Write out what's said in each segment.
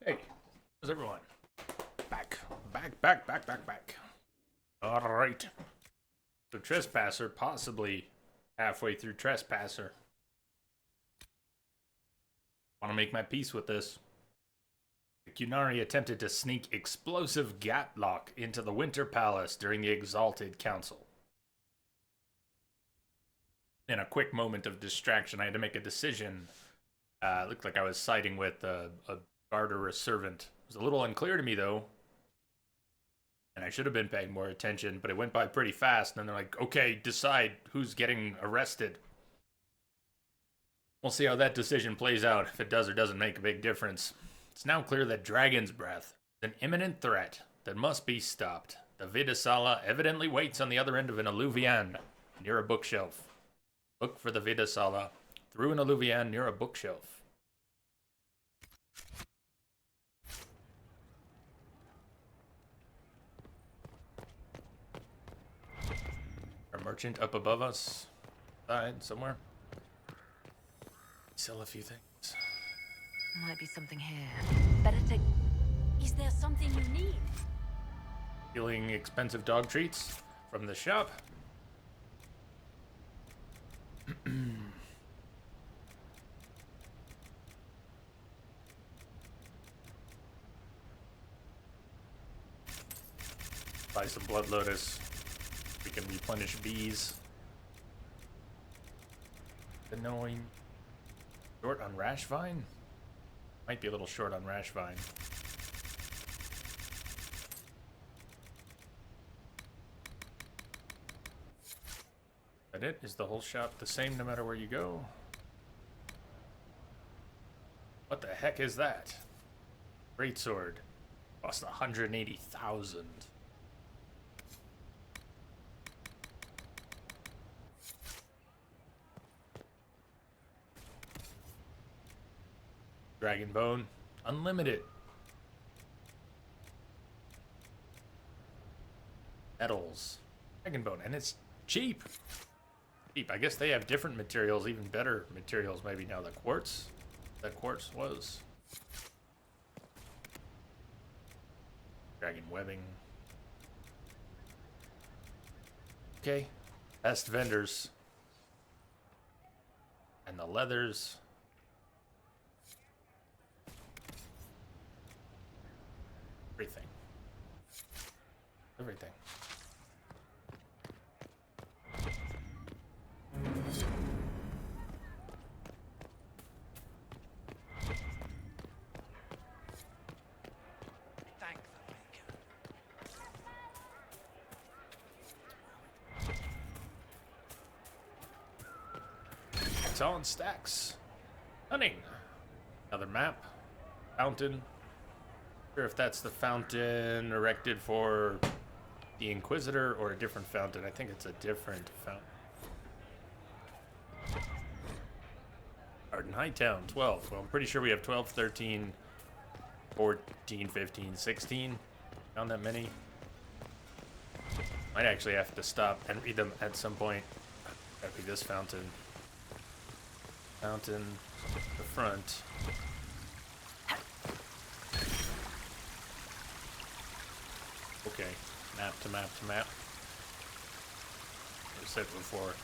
Hey, how's everyone? Back. Alright. So Trespasser, possibly halfway through Trespasser. Want to make my peace with this. The Cunari attempted to sneak explosive gatlock into the Winter Palace during the Exalted Council. In a quick moment of distraction, I had to make a decision. It looked like I was siding with a guard or a servant. It was a little unclear to me, though. And I should have been paying more attention, but it went by pretty fast. And then they're like, okay, decide who's getting arrested. We'll see how that decision plays out, if it does or doesn't make a big difference. It's now clear that Dragon's Breath is an imminent threat that must be stopped. The Vidasala evidently waits on the other end of an alluvian near a bookshelf. Look for the Vidasala through an alluvian near a bookshelf. A merchant up above us, side somewhere. Sell a few things. Might be something here. Better take. Is there something you need? Stealing expensive dog treats from the shop. Buy some blood lotus. We can replenish bees. Annoying. Short on rash vine? Might be a little short on rash vine. Is that it? Is the whole shop the same no matter where you go? What the heck is that? Greatsword. Cost 180,000. Dragon Bone. Unlimited. Metals. Dragon Bone. And it's cheap. Cheap. I guess they have different materials, even better materials maybe now. The quartz. That quartz was. Dragon webbing. Okay. Best vendors. And the leathers. Everything. Everything. Thank It's all in stacks. Hunting. Another map. Fountain. Sure if that's the fountain erected for the Inquisitor or a different fountain. I think it's a different fountain. Arden Hightown, 12. Well, I'm pretty sure we have 12, 13, 14, 15, 16. Found that many. Might actually have to stop and read them at some point. That'd be this fountain. Fountain, the front. Okay, map to map to map. I've said before.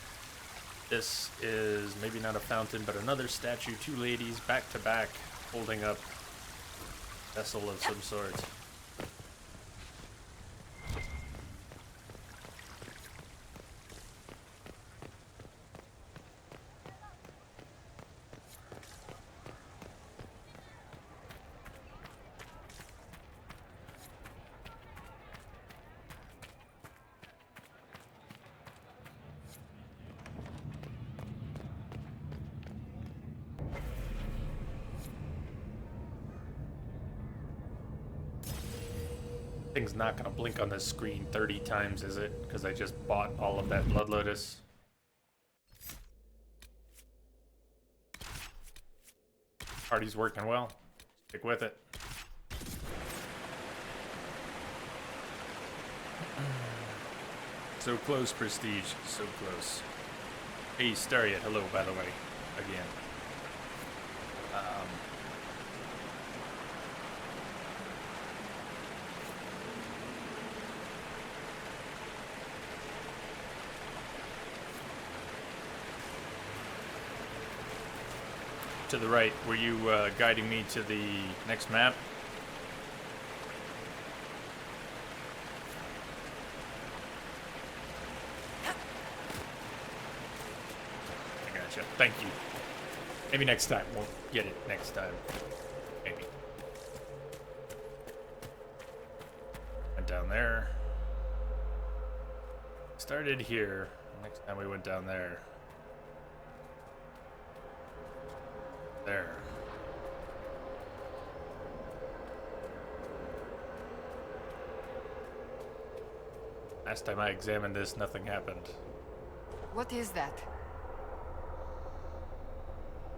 This is maybe not a fountain, but another statue. Two ladies back to back, holding up a vessel of some sort. Thing's not gonna blink on this screen 30 times, is it? Because I just bought all of that Blood Lotus. Party's working well. Stick with it. So close, Prestige. So close. Hey, Staria, hello, by the way. Again. to the right. Were you guiding me to the next map? I gotcha. Thank you. Maybe next time. We'll get it next time. Maybe. Went down there. Started here. Next time we went down there. There. Last time I examined this, nothing happened. What is that?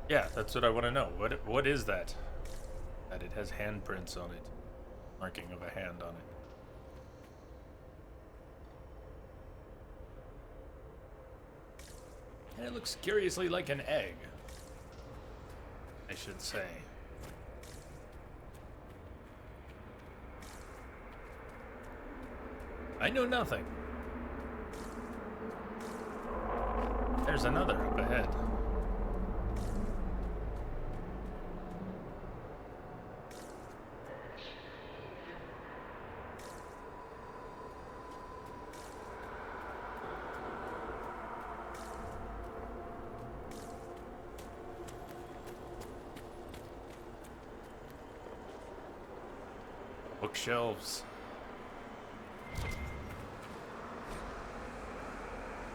Yeah, that's what I want to know. What is that? That it has handprints on it. Marking of a hand on it. And it looks curiously like an egg, I should say. I know nothing. There's another up ahead. Bookshelves.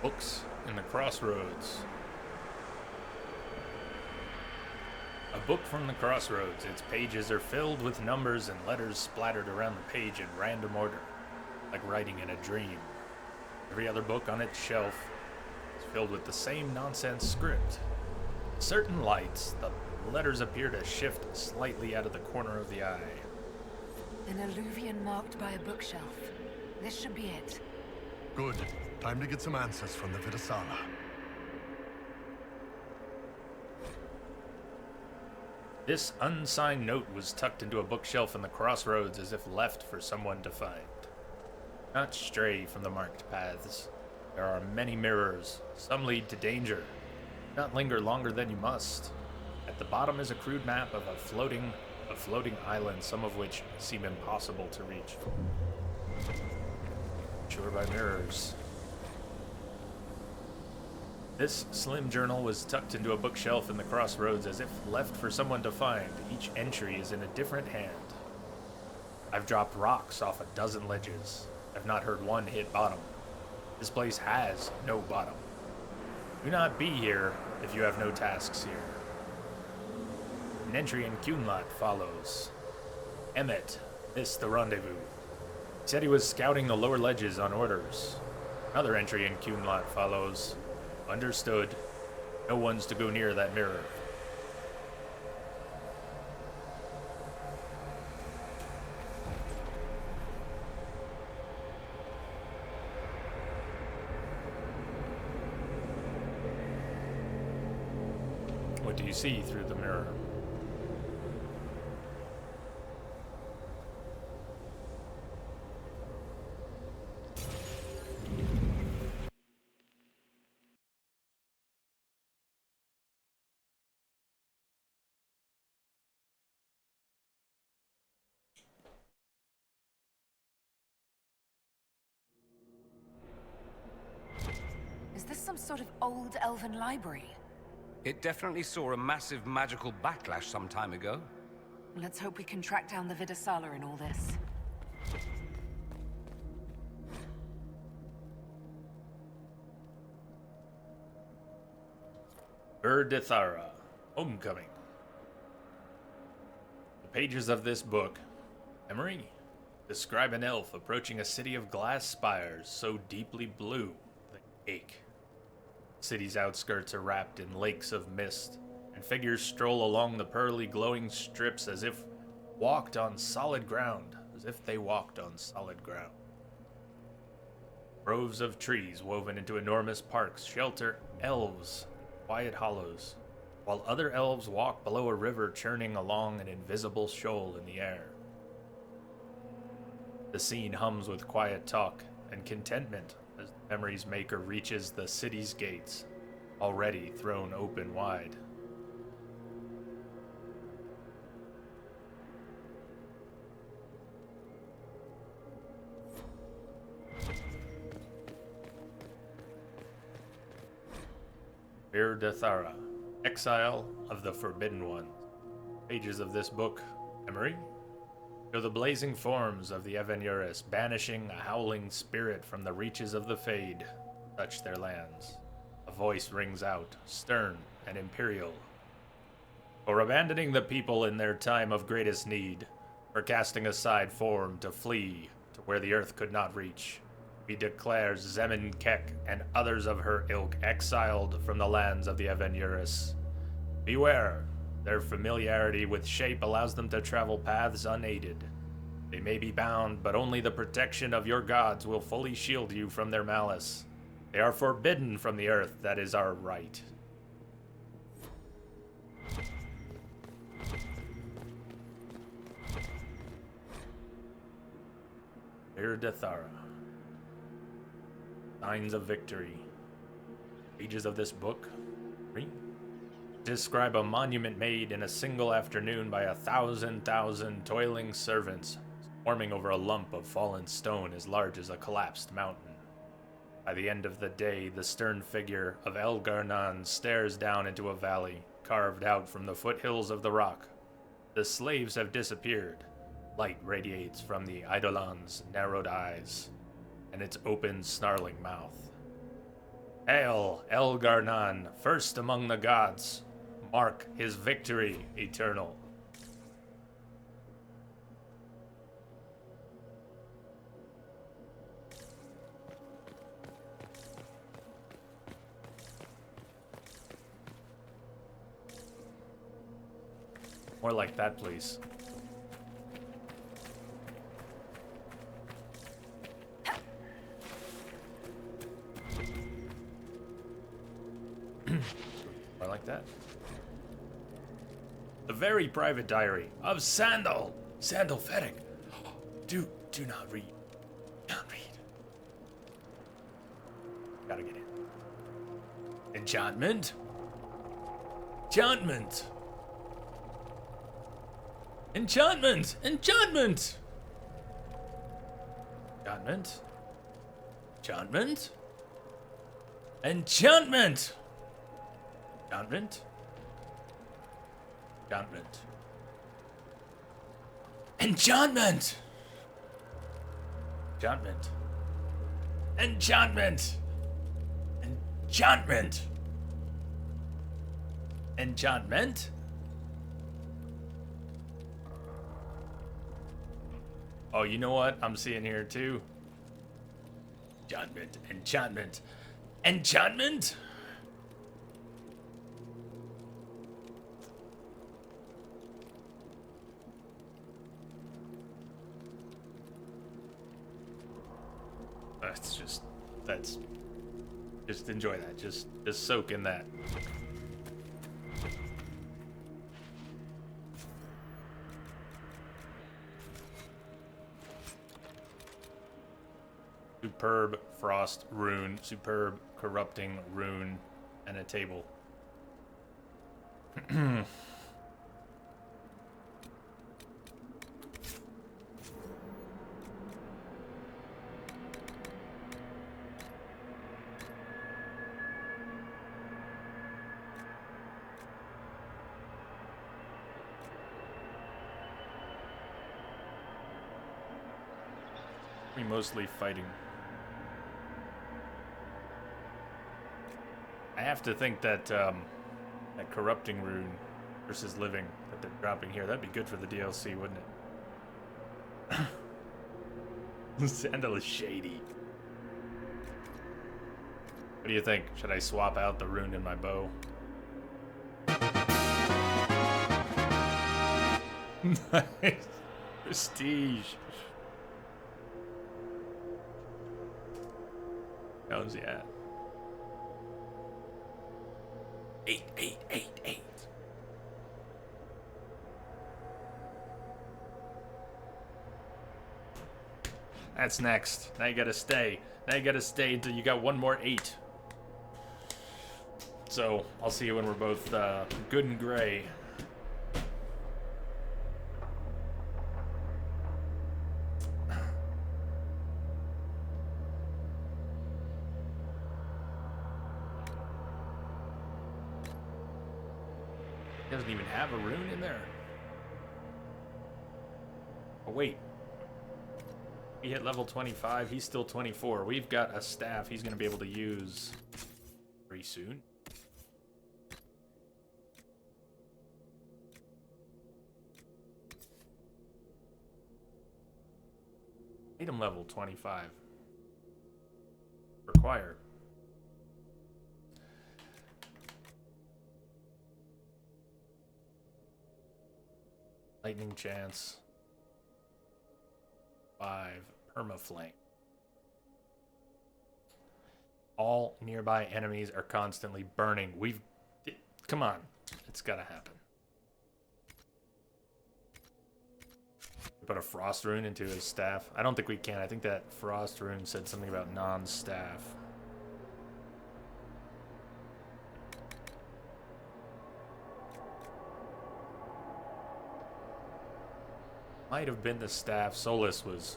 Books in the crossroads. A book from the crossroads. Its pages are filled with numbers and letters splattered around the page in random order, like writing in a dream. Every other book on its shelf is filled with the same nonsense script. Certain lights, the letters appear to shift slightly out of the corner of the eye. An alluvion marked by a bookshelf. This should be it. Good. Time to get some answers from the Vidasala. This unsigned note was tucked into a bookshelf in the crossroads as if left for someone to find. Not stray from the marked paths. There are many mirrors. Some lead to danger. Do not linger longer than you must. At the bottom is a crude map of a floating island, some of which seem impossible to reach. Sure by mirrors. This slim journal was tucked into a bookshelf in the crossroads as if left for someone to find. Each entry is in a different hand. I've dropped rocks off a dozen ledges. I've not heard one hit bottom. This place has no bottom. Do not be here if you have no tasks here. An entry in Cunlot follows. Emmet missed the rendezvous. He said he was scouting the lower ledges on orders. Another entry in Cunlot follows. Understood. No one's to go near that mirror. What do you see through the mirror? Is this some sort of old elven library? It definitely saw a massive magical backlash some time ago. Let's hope we can track down the Vidasala in all this. Erdithara, Homecoming. The pages of this book, memory, describe an elf approaching a city of glass spires so deeply blue they ache. The city's outskirts are wrapped in lakes of mist, and figures stroll along the pearly glowing strips as if walked on solid ground, as if they walked on solid ground. Groves of trees woven into enormous parks shelter elves in quiet hollows, while other elves walk below a river churning along an invisible shoal in the air. The scene hums with quiet talk and contentment as the memory's maker reaches the city's gates, already thrown open wide. Dathara, Exile of the Forbidden Ones. Pages of this book, Emery, show the blazing forms of the Evenurus banishing a howling spirit from the reaches of the Fade, touch their lands. A voice rings out, stern and imperial. For abandoning the people in their time of greatest need, for casting aside form to flee to where the earth could not reach, we declare Zemin Kek and others of her ilk exiled from the lands of the Evenurus. Beware, their familiarity with shape allows them to travel paths unaided. They may be bound, but only the protection of your gods will fully shield you from their malice. They are forbidden from the earth, that is our right. Dathara. Signs of victory. Pages of this book. Read. Describe a monument made in a single afternoon by 1,000 toiling servants, swarming over a lump of fallen stone as large as a collapsed mountain. By the end of the day, the stern figure of El Garnan stares down into a valley, carved out from the foothills of the rock. The slaves have disappeared. Light radiates from the Eidolon's narrowed eyes, and its open, snarling mouth. Hail, El Garnan, first among the gods. Mark his victory eternal. More like that, please. More like that. The very private diary of Sandal. Sandal Fettig. Do not read. Not read. Gotta get in. Enchantment. Enchantment. Enchantment. Enchantment. Enchantment. Enchantment. Enchantment. Enchantment. Enchantment. Enchantment. Enchantment. Enchantment. Enchantment. Enchantment. Oh, you know what I'm seeing here too? Enchantment. Enchantment. Enchantment. Just enjoy that. Just soak in that. Superb frost rune, superb corrupting rune, and a table. Mostly fighting. I have to think that that corrupting rune versus living that they're dropping here, that'd be good for the DLC, wouldn't it? Sandal is shady. What do you think? Should I swap out the rune in my bow? Nice. Prestige. How's he at? 8. That's next. Now you gotta stay. Now you gotta stay until you got one more 8. So, I'll see you when we're both good and gray. Doesn't even have a rune in there. Oh, wait. He hit level 25. He's still 24. We've got a staff he's going to be able to use very soon. Item level 25. Require. Lightning chance. 5. Permaflame. All nearby enemies are constantly burning. Come on. It's gotta happen. Put a frost rune into his staff. I don't think we can. I think that frost rune said something about non-staff. Might have been the staff. Solus was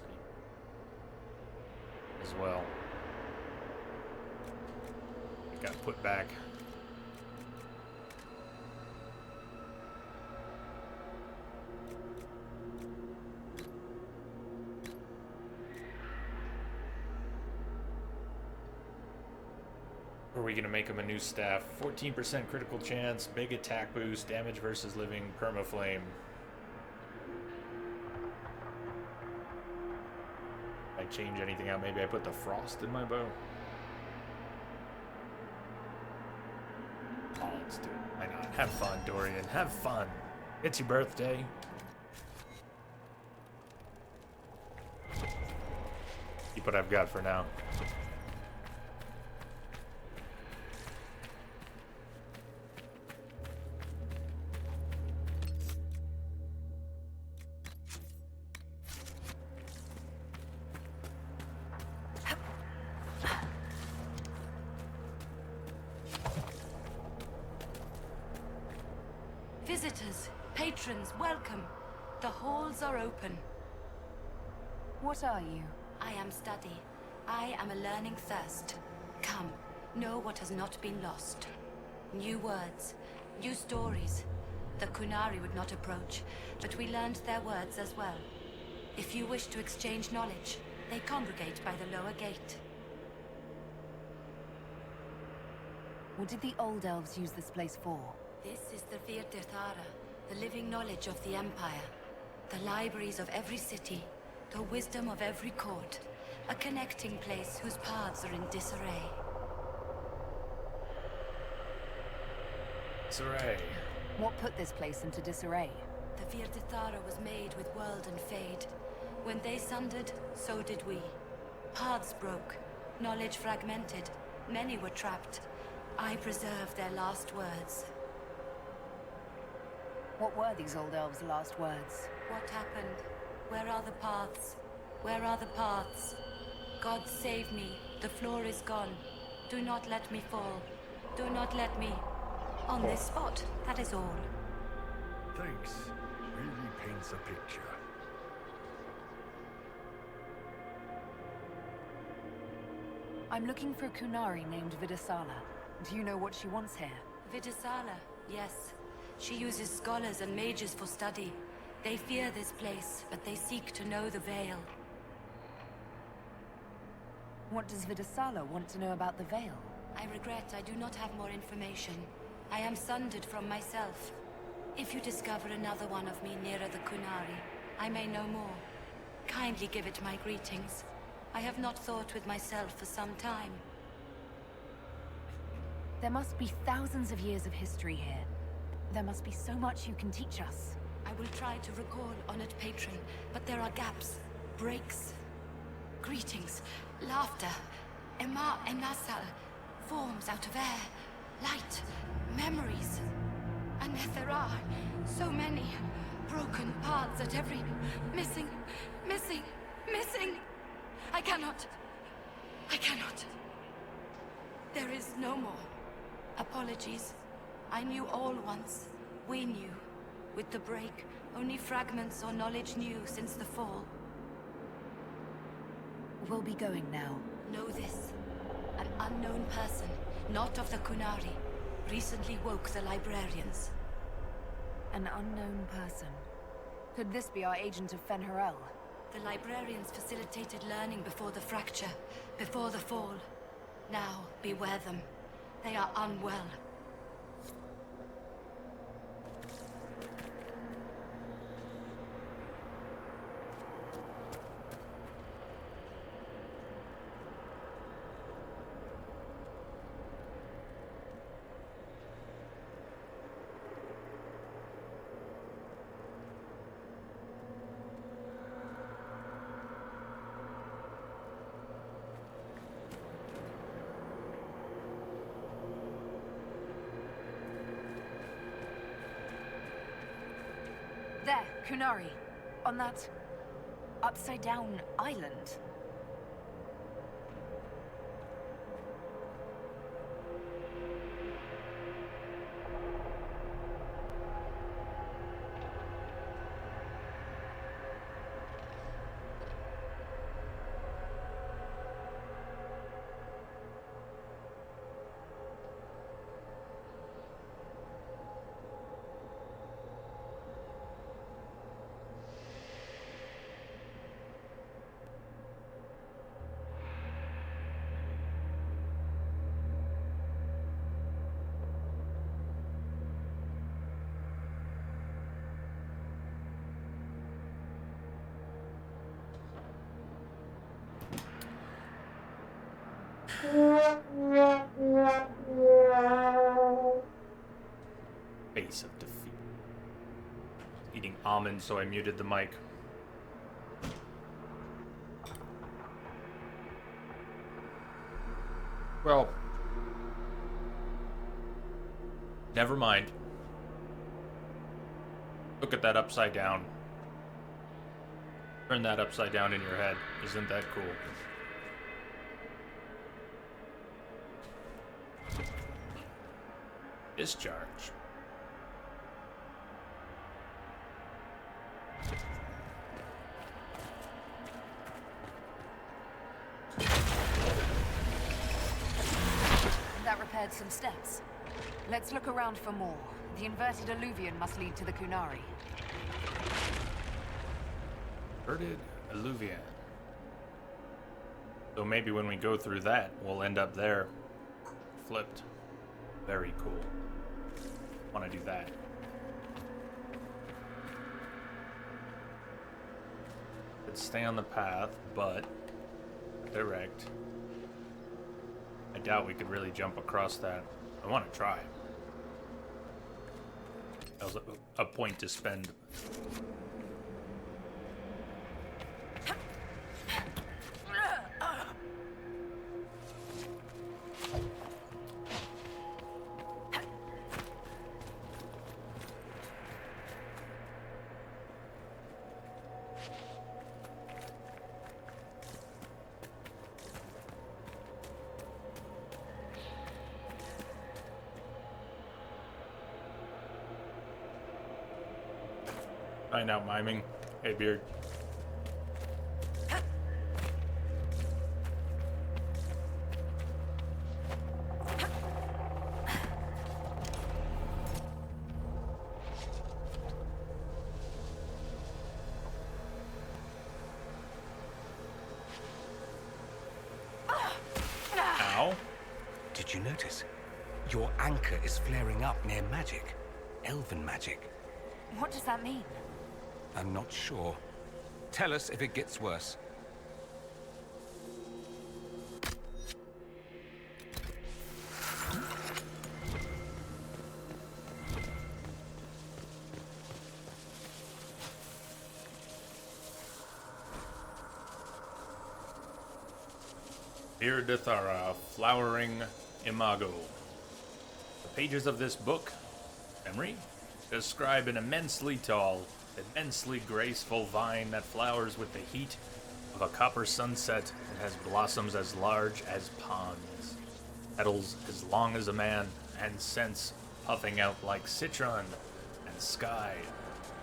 as well. It got put back. Or are we going to make him a new staff? 14% critical chance, big attack boost, damage versus living, permaflame. I change anything out? Maybe I put the frost in my bow. Oh, let's do it. Why not? Have fun, Dorian. Have fun. It's your birthday. Keep what I've got for now. Visitors, patrons, welcome. The halls are open. What are you? I am study. I am a learning thirst. Come, know what has not been lost. New words, new stories. The Kunari would not approach, but we learned their words as well. If you wish to exchange knowledge, they congregate by the lower gate. What did the old elves use this place for? This is the Virtirthara, the living knowledge of the Empire. The libraries of every city, the wisdom of every court. A connecting place whose paths are in disarray. Disarray. What put this place into disarray? The Virtirthara was made with world and fade. When they sundered, so did we. Paths broke, knowledge fragmented, many were trapped. I preserved their last words. What were these old elves' last words? What happened? Where are the paths? Where are the paths? God save me. The floor is gone. Do not let me fall. Do not let me... On this spot, that is all. Thanks. Really paints a picture. I'm looking for a Kunari named Vidasala. Do you know what she wants here? Vidasala, yes. She uses scholars and mages for study. They fear this place, but they seek to know the Veil. What does Vidasala want to know about the Veil? I regret I do not have more information. I am sundered from myself. If you discover another one of me nearer the Kunari, I may know more. Kindly give it my greetings. I have not thought with myself for some time. There must be thousands of years of history here. There must be so much you can teach us. I will try to recall, honored patron, but there are gaps, breaks. Greetings, laughter, Ema Enasal, forms out of air, light, memories. And yet there are so many broken paths at every... missing. I cannot. There is no more. Apologies. I knew all once. We knew. With the break, only fragments or knowledge new since the fall. We'll be going now. Know this. An unknown person, not of the Kunari, recently woke the librarians. An unknown person. Could this be our agent of Fen'Harel? The librarians facilitated learning before the fracture, before the fall. Now, beware them. They are unwell. There, Kunari. On that upside-down island. Face of defeat. Eating almonds, so I muted the mic. Well, never mind. Look at that upside down. Turn that upside down in your head. Isn't that cool? Discharge. That repaired some steps. Let's look around for more. The inverted alluvion must lead to the Kunari. Inverted alluvion. So maybe when we go through that, we'll end up there. Flipped. Very cool. Want to do that. Let's stay on the path, but direct. I doubt we could really jump across that. I want to try. That was a point to spend. Find out miming. Hey, Beard. Ow. Did you notice? Your anchor is flaring up near magic. Elven magic. What does that mean? I'm not sure. Tell us if it gets worse. Iridithara, Flowering Imago. The pages of this book, memory, describe an immensely tall, immensely graceful vine that flowers with the heat of a copper sunset and has blossoms as large as ponds, petals as long as a man, and scents puffing out like citron and sky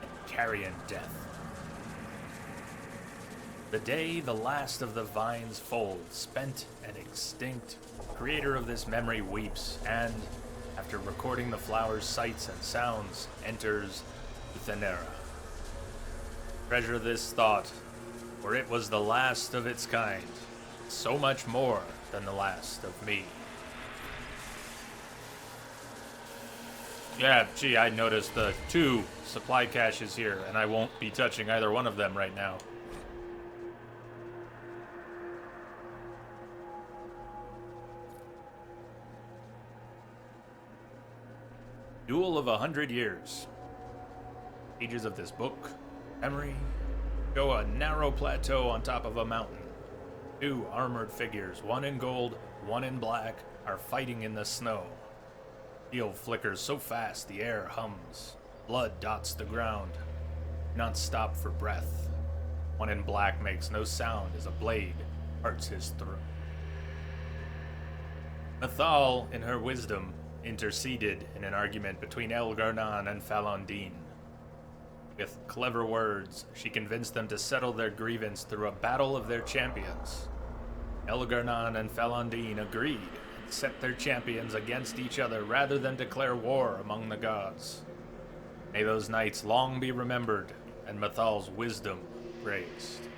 and carrion death. The day the last of the vine's fold, spent and extinct, creator of this memory weeps, and, after recording the flower's sights and sounds, enters Uthenera. Treasure this thought, for it was the last of its kind, so much more than the last of me. Yeah, gee, I noticed the 2 supply caches here, and I won't be touching either one of them right now. Duel of 100 Years. Pages of this book, memory, show a narrow plateau on top of a mountain. 2 armored figures, one in gold, one in black, are fighting in the snow. Steel flickers so fast the air hums. Blood dots the ground. Do not stop for breath. One in black makes no sound as a blade parts his throat. Methal, in her wisdom, interceded in an argument between Elgar'nan and Falondine. With clever words, she convinced them to settle their grievance through a battle of their champions. Elgar'nan and Falondine agreed and set their champions against each other rather than declare war among the gods. May those nights long be remembered and Methal's wisdom praised.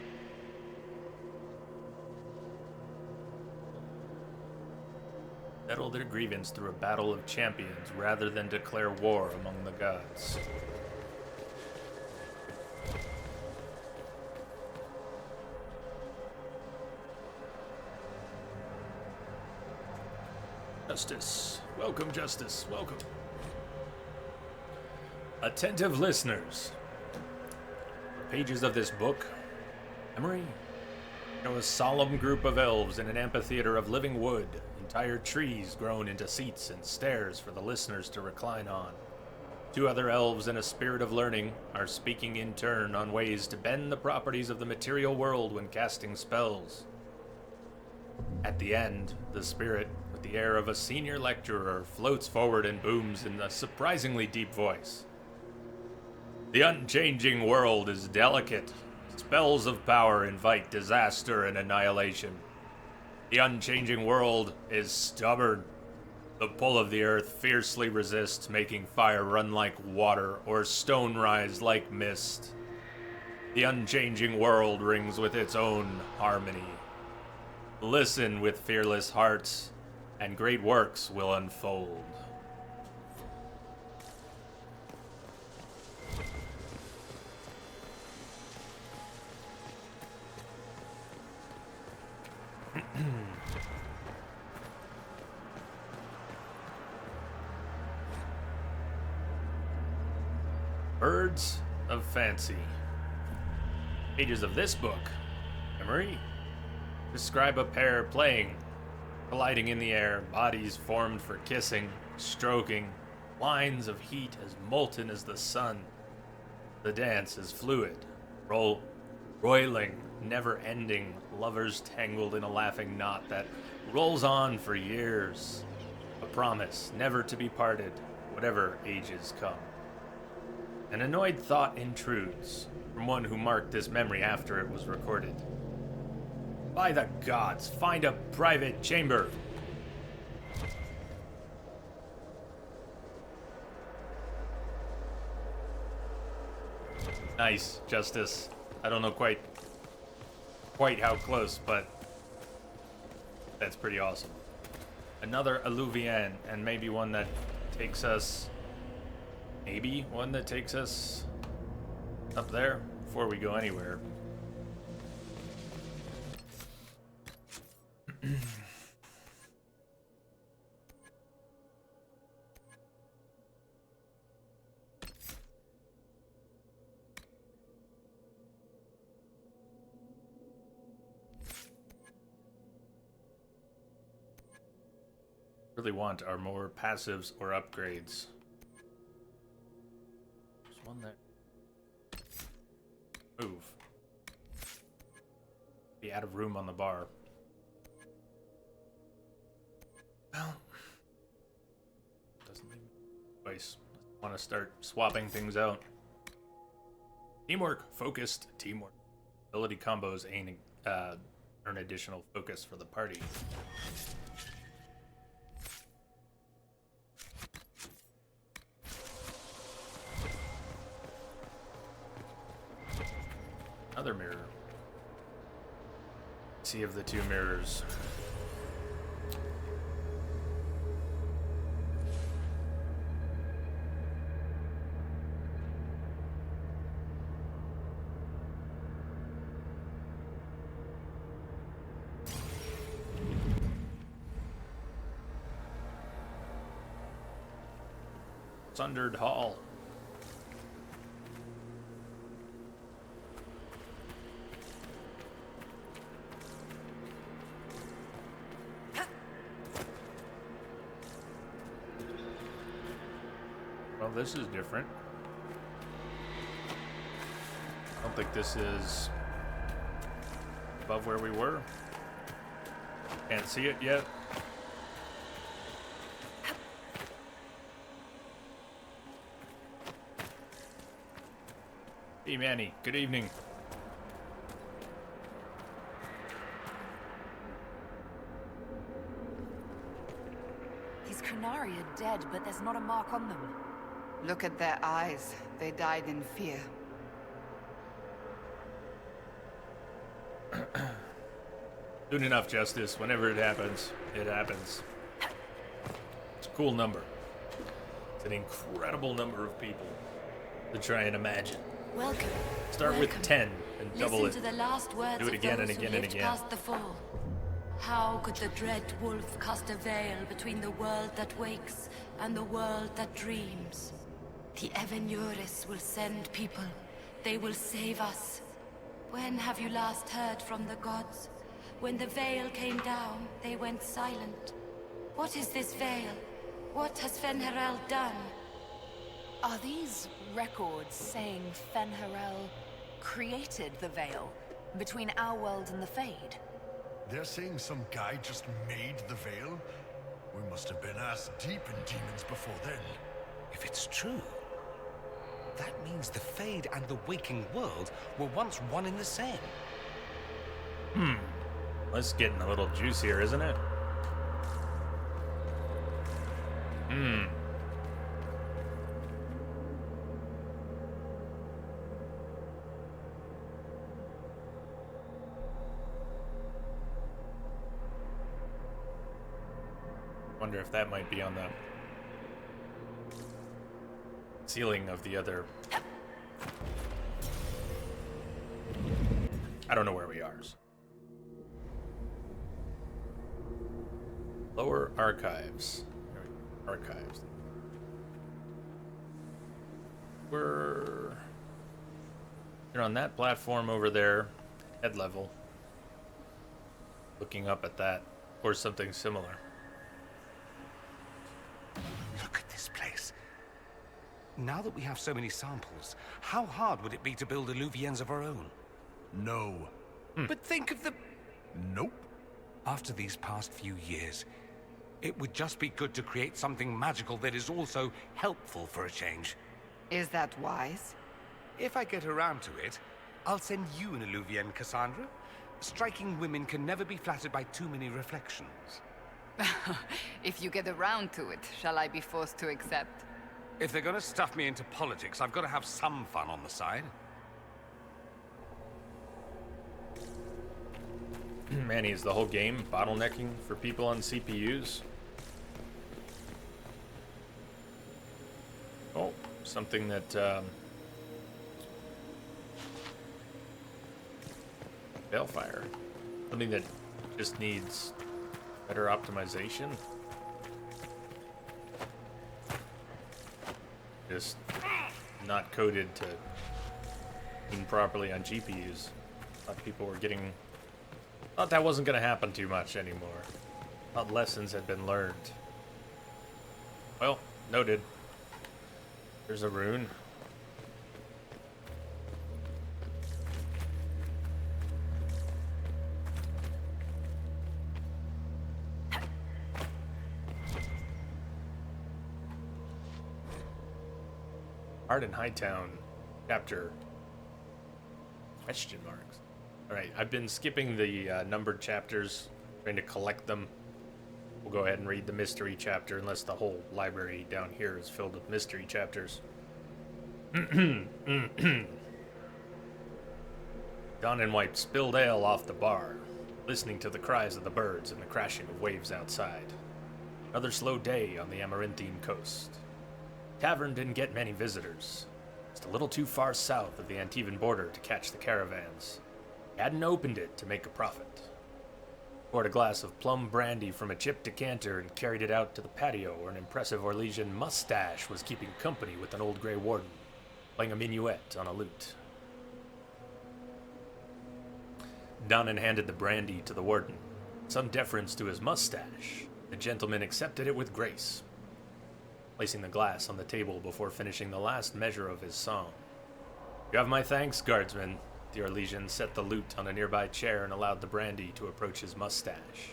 Settle their grievance through a battle of champions rather than declare war among the gods. Justice. Welcome, Justice. Welcome. Attentive listeners. The pages of this book, memory, show a solemn group of elves in an amphitheater of living wood, entire trees grown into seats and stairs for the listeners to recline on. 2 other elves in a spirit of learning are speaking in turn on ways to bend the properties of the material world when casting spells. At the end, the spirit, with the air of a senior lecturer, floats forward and booms in a surprisingly deep voice. The unchanging world is delicate. Spells of power invite disaster and annihilation. The unchanging world is stubborn. The pull of the earth fiercely resists, making fire run like water or stone rise like mist. The unchanging world rings with its own harmony. Listen with fearless hearts, and great works will unfold. Birds of Fancy. Pages of this book, memory, describe a pair playing, colliding in the air, bodies formed for kissing, stroking, lines of heat as molten as the sun. The dance is fluid, roiling, never-ending, lovers tangled in a laughing knot that rolls on for years. A promise never to be parted, whatever ages come. An annoyed thought intrudes from one who marked this memory after it was recorded. By the gods, find a private chamber. Nice, Justice. I don't know quite how close, but that's pretty awesome. Another Alluvian, and maybe one that takes us up there before we go anywhere. Really want are more passives or upgrades. There's one there. Move. Be out of room on the bar. Well, doesn't leave me choice. I want to start swapping things out. Teamwork, focused teamwork. Ability combos earn additional focus for the party. Another mirror. See of the two mirrors. Sundered Hall. Well, this is different. I don't think this is above where we were. Can't see it yet. Hey Manny, good evening. These Kunari are dead, but there's not a mark on them. Look at their eyes. They died in fear. Soon enough, Justice. Whenever it happens, it happens. It's a cool number. It's an incredible number of people to try and imagine. Welcome. Start with 10 and double Listen it. to the last words Do it of again and those who again and lived again. past the fall. How could the dread wolf cast a veil between the world that wakes and the world that dreams? The Evenuris will send people. They will save us. When have you last heard from the gods? When the veil came down, they went silent. What is this veil? What has Fen'Harel done? Are these records saying Fen'Harel created the veil between our world and the Fade? They're saying some guy just made the veil? We must have been ass deep in demons before then. If it's true, that means the Fade and the waking world were once one in the same. This is getting a little juicier, isn't it? Wonder if that might be on the ceiling of the other. I don't know where we are. Lower archives. Archives. We're on that platform over there, head level. Looking up at that, or something similar. Look at this place. Now that we have so many samples, how hard would it be to build Illuvians of our own? No. But think of the... Nope. After these past few years, it would just be good to create something magical that is also helpful for a change. Is that wise? If I get around to it, I'll send you an Illuvian, Cassandra. Striking women can never be flattered by too many reflections. If you get around to it, shall I be forced to accept? If they're gonna stuff me into politics, I've got to have some fun on the side. Manny, is the whole game bottlenecking for people on CPUs? Oh, something that, Balefire. Something that just needs better optimization. Just not coded to run properly on GPUs. Thought people were getting... Thought that wasn't going to happen too much anymore. Thought lessons had been learned. Well, noted. There's a rune. Art in Hightown, chapter, question marks. All right, I've been skipping the numbered chapters, trying to collect them. We'll go ahead and read the mystery chapter, unless the whole library down here is filled with mystery chapters. Don wiped spilled ale off the bar, listening to the cries of the birds and the crashing of waves outside. Another slow day on the Amaranthine coast. Tavern didn't get many visitors. Just a little too far south of the Antivan border to catch the caravans. He hadn't opened it to make a profit. Poured a glass of plum brandy from a chipped decanter and carried it out to the patio where an impressive Orlesian mustache was keeping company with an old gray warden, playing a minuet on a lute. Donnan handed the brandy to the warden. Some deference to his mustache, the gentleman accepted it with grace, placing the glass on the table before finishing the last measure of his song. "You have my thanks, guardsman." The Orlesian set the lute on a nearby chair and allowed the brandy to approach his mustache.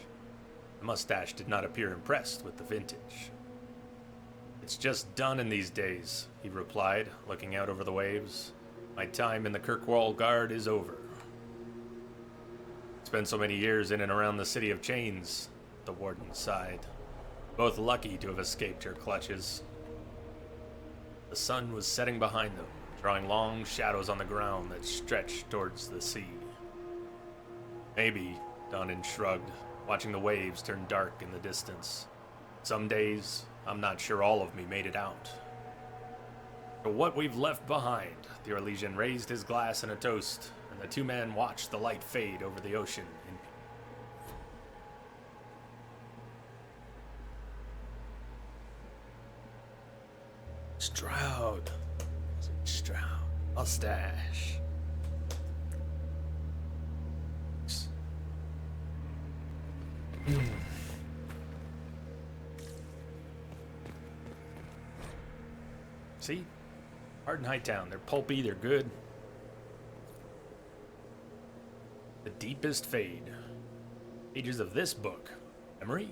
The mustache did not appear impressed with the vintage. "It's just done in these days," he replied, looking out over the waves. "My time in the Kirkwall Guard is over." "Spent so many years in and around the City of Chains," the warden sighed. "Both lucky to have escaped your clutches." The sun was setting behind them, drawing long shadows on the ground that stretched towards the sea. "Maybe," Donnan shrugged, watching the waves turn dark in the distance. "Some days, I'm not sure all of me made it out." "For what we've left behind," the Orlesian raised his glass in a toast, and the two men watched the light fade over the ocean in Stroud. Mustache. See? Hard and Hightown. They're pulpy, they're good. The deepest fade. Pages of this book, Memory,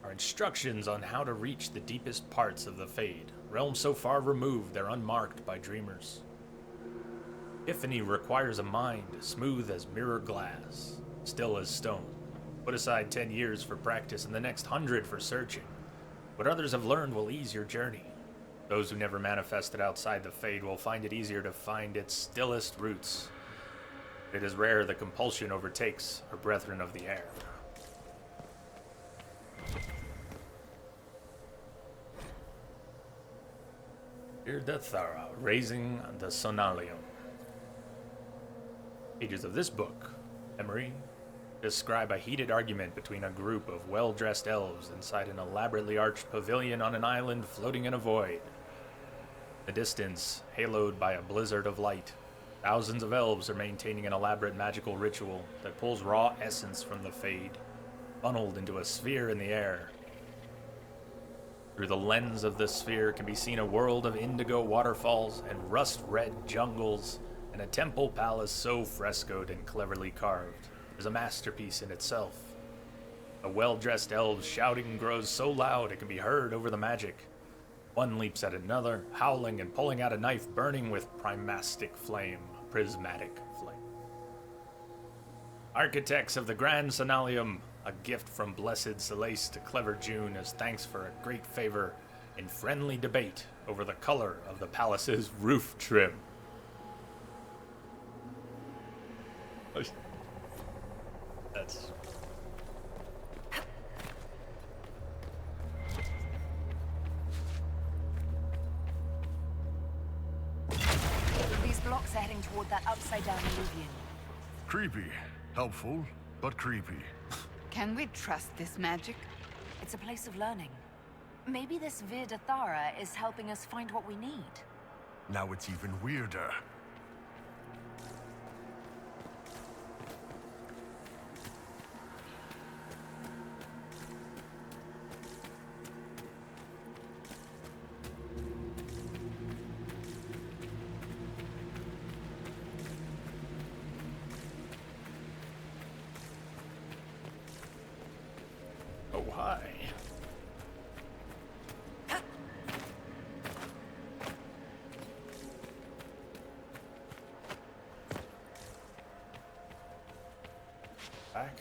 are instructions on how to reach the deepest parts of the fade, realms so far removed they're unmarked by dreamers. Epiphany requires a mind smooth as mirror glass, still as stone. Put aside 10 years for practice and the next 100 for searching. What others have learned will ease your journey. Those who never manifested outside the fade will find it easier to find its stillest roots. It is rare the compulsion overtakes our brethren of the air. Irdathara, raising the Sonalium. Pages of this book, Memory, describe a heated argument between a group of well-dressed elves inside an elaborately arched pavilion on an island floating in a void. In the distance, haloed by a blizzard of light, thousands of elves are maintaining an elaborate magical ritual that pulls raw essence from the fade, funneled into a sphere in the air. Through the lens of the sphere can be seen a world of indigo waterfalls and rust-red jungles, and a temple palace so frescoed and cleverly carved is a masterpiece in itself. A well-dressed elves shouting grows so loud it can be heard over the magic. One leaps at another, howling and pulling out a knife burning with prismatic flame. Architects of the Grand Sonalium, a gift from Blessed Celeste to clever June as thanks for a great favor in friendly debate over the color of the palace's roof trim. That's... These blocks are heading toward that upside-down alluvion. Creepy. Helpful, but creepy. Can we trust this magic? It's a place of learning. Maybe this Virdathara is helping us find what we need. Now it's even weirder. Oh, hi. Back.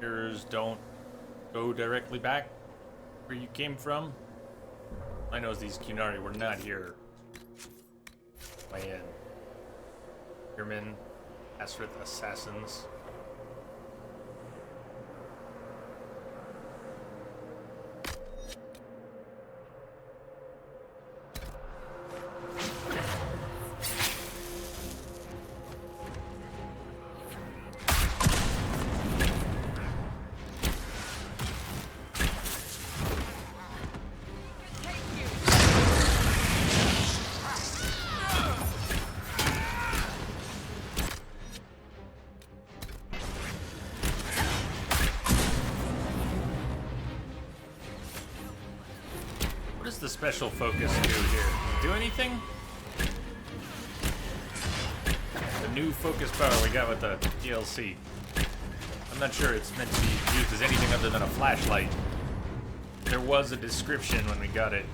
Yours don't go directly back where you came from. I know these Kunari were not here. Way in. Spearmen, Asrith assassins. What does the special focus do here? Do anything? The new focus power we got with the DLC. I'm not sure it's meant to be used as anything other than a flashlight. There was a description when we got it.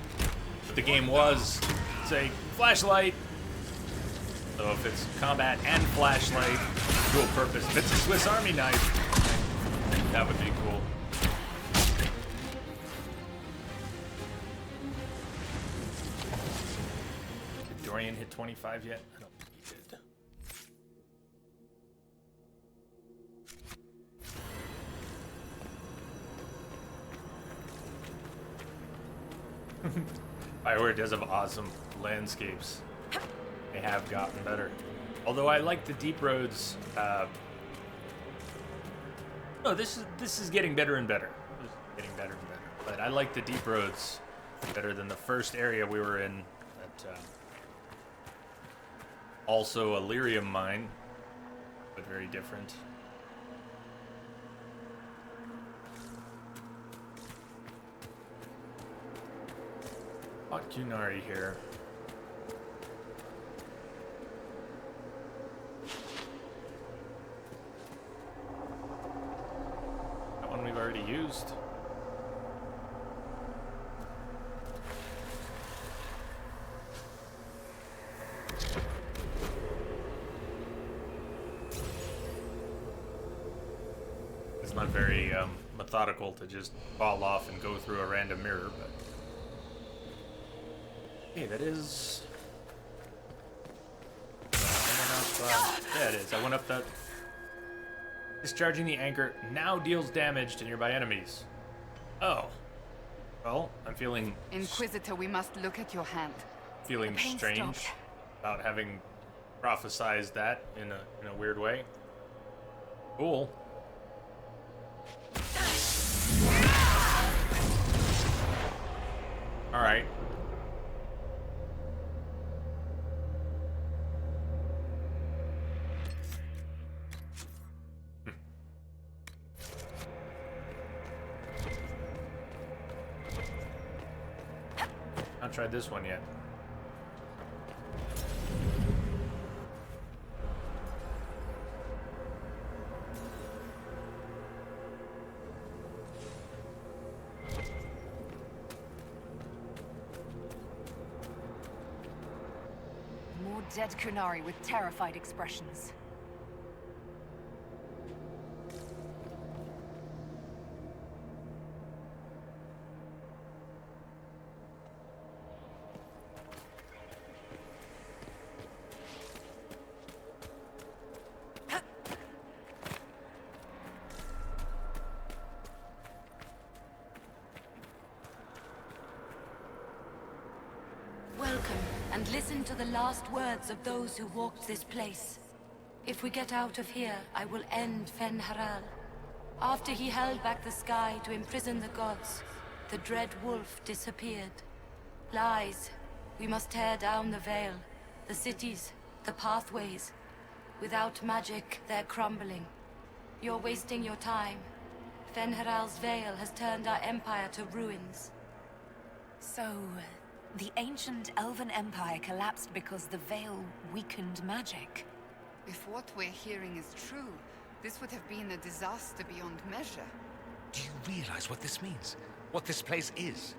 But the game was, say, flashlight. So if it's combat and flashlight, dual purpose. If it's a Swiss Army knife, that would be cool. Did Dorian hit 25 yet? I don't think he did. Bioware does have awesome landscapes. They have gotten better. Although I like the deep roads. No, this is getting better and better. This is getting better and better. But I like the deep roads better than the first area we were in. That also a lyrium mine, but very different. Hot Kunari here. That one we've already used. It's not very methodical to just fall off and go through a random mirror, but hey, that is... yeah, it is. I went up that... Discharging the anchor now deals damage to nearby enemies. Oh. Well, I'm feeling... Inquisitor, we must look at your hand. Feeling strange about having prophesized that in a weird way. Cool. Alright. Not tried this one yet. More dead Kunari with terrified expressions. Welcome, and listen to the last words of those who walked this place. If we get out of here, I will end Fenharal. After he held back the sky to imprison the gods, the dread wolf disappeared. Lies. We must tear down the veil, the cities, the pathways. Without magic, they're crumbling. You're wasting your time. Fenharal's veil has turned our empire to ruins. So, the ancient Elven Empire collapsed because the veil weakened magic. If what we're hearing is true, this would have been a disaster beyond measure. Do you realize what this means? What this place is?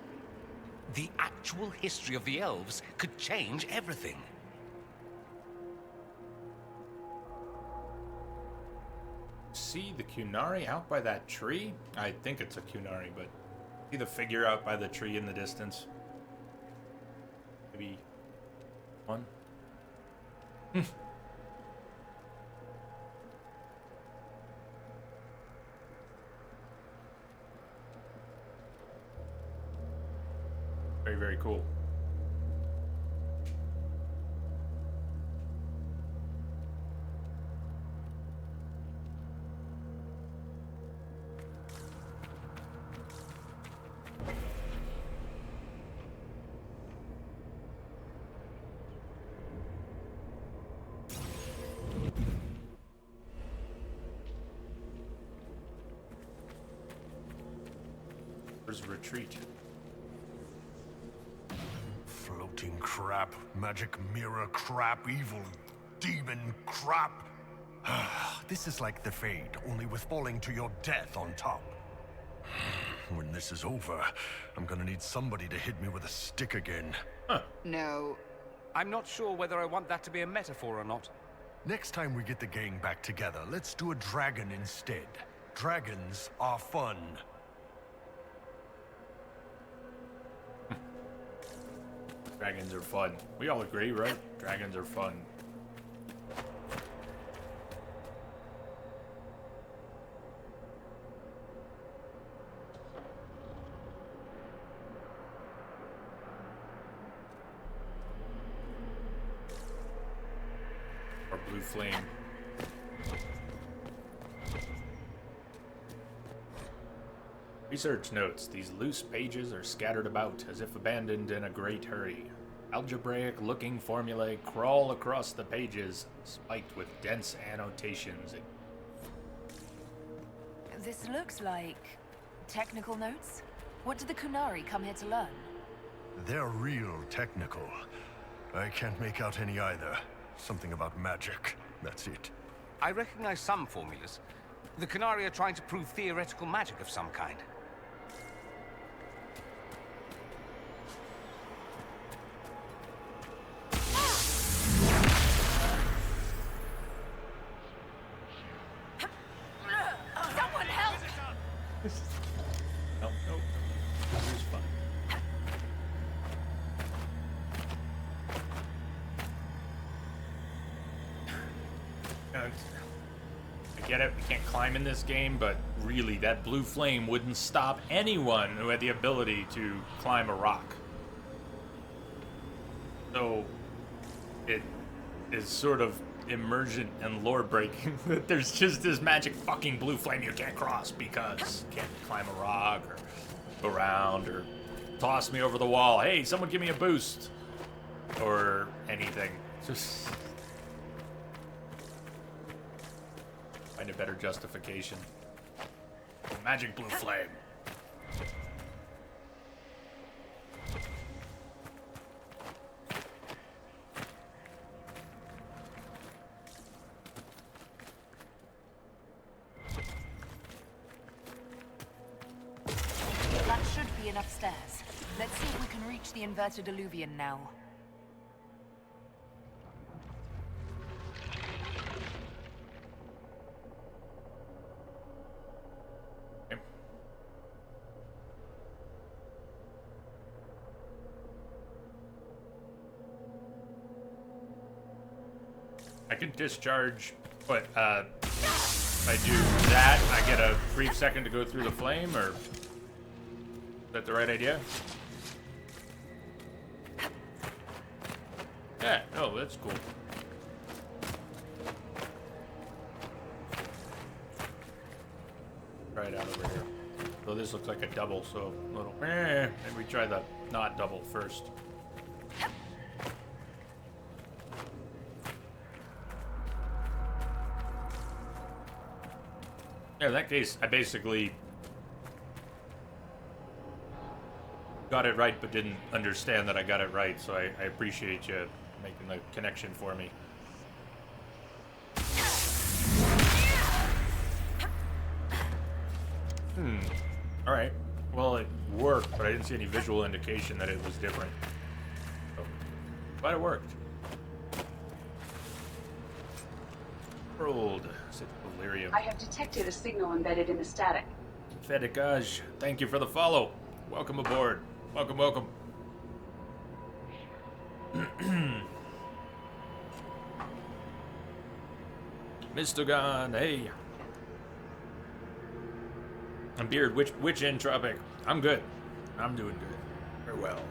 The actual history of the elves could change everything. See the Kunari out by that tree? I think it's a Kunari, but see the figure out by the tree in the distance? Maybe one? Very, very cool. Where's the retreat? Floating crap, magic mirror crap, evil demon crap. This is like the Fade, only with falling to your death on top. When this is over, I'm gonna need somebody to hit me with a stick again. No. I'm not sure whether I want that to be a metaphor or not. Next time we get the gang back together, let's do a dragon instead. Dragons are fun. Dragons are fun. We all agree, right? Dragons are fun. Or blue flame. Research notes, these loose pages are scattered about as if abandoned in a great hurry. Algebraic-looking formulae crawl across the pages, spiked with dense annotations. This looks like technical notes. What did the Kunari come here to learn? They're real technical. I can't make out any either. Something about magic. That's it. I recognize some formulas. The Kunari are trying to prove theoretical magic of some kind. Someone help! Nope, nope. Here's fun. I get it, we can't climb in this game, but really, that blue flame wouldn't stop anyone who had the ability to climb a rock. So, it is sort of emergent and lore breaking that there's just this magic fucking blue flame you can't cross because you can't climb a rock or go around or toss me over the wall. Hey, someone give me a boost or anything. Just find a better justification. Magic blue flame. That should be enough stairs. Let's see if we can reach the inverted alluvion now. Okay. I can discharge, but if I do that, I get a brief second to go through the flame, or is that the right idea? Yeah, oh, that's cool. Try it out over here. So this looks like a double, so a little, maybe we try the not double first. Yeah, in that case, I basically got it right, but didn't understand that I got it right, so I appreciate you making the connection for me. Alright. Well, it worked, but I didn't see any visual indication that it was different. So, but it worked. Rolled. City of Lyrium. I have detected a signal embedded in the static. Fedicage, thank you for the follow. Welcome aboard. Welcome, welcome. Mr. Gon, hey. I'm Beard, which entropic? I'm good. I'm doing good. Very well.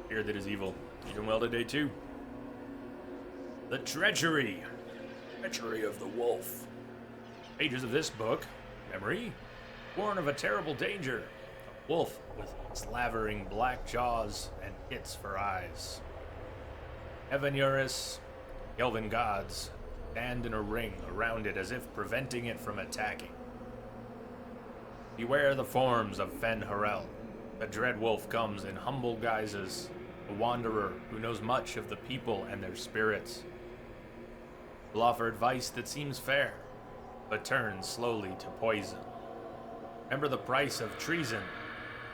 Fear that is evil. You doing well today too? The treachery. Treachery of the wolf. Pages of this book, memory, warn of a terrible danger. A wolf with slavering black jaws and pits for eyes. Heaven Eurus, the elven gods, stand in a ring around it as if preventing it from attacking. Beware the forms of Fen Harel. The dread wolf comes in humble guises, a wanderer who knows much of the people and their spirits. Will offer advice that seems fair, but turns slowly to poison. Remember the price of treason,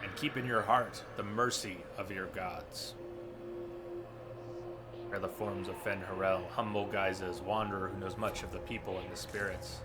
and keep in your heart the mercy of your gods. Are the forms of Fen Harel, humble guises, wanderer who knows much of the people and the spirits.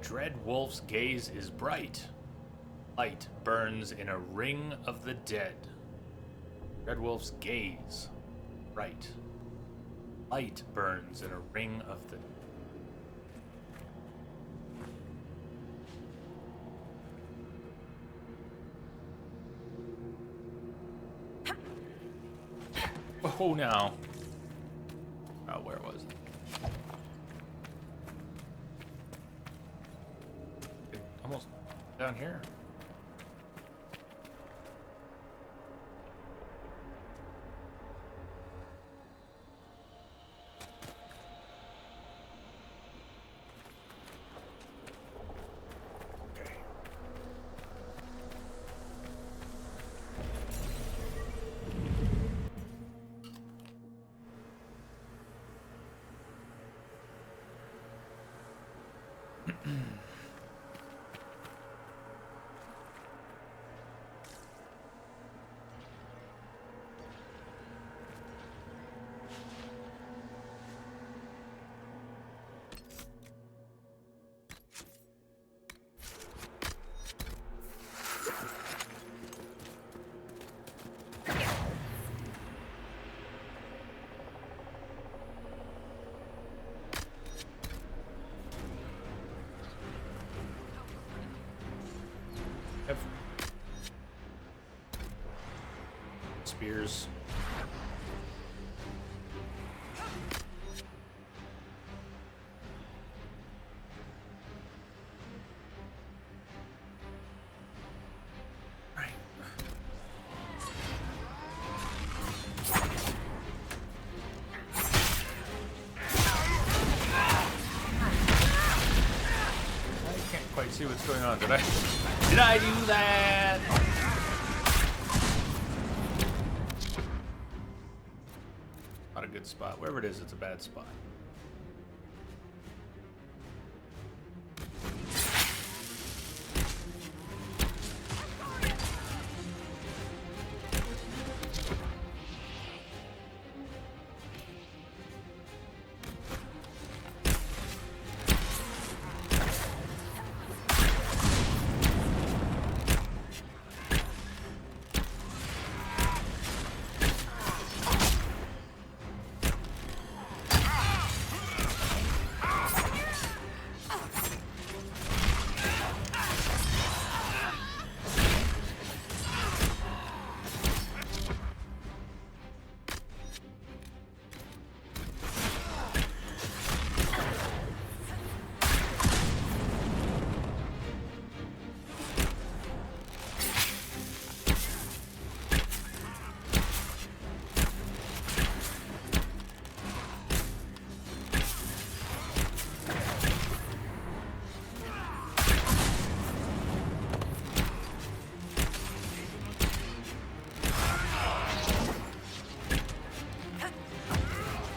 Dread wolf's gaze is bright. Light burns in a ring of the dead. Dread wolf's gaze, bright. Light burns in a ring of the dead. Oh, now. Oh, where was it? Almost down here. Okay. Spears. Right. I can't quite see what's going on. Did I do that? Not a good spot. Wherever it is, it's a bad spot.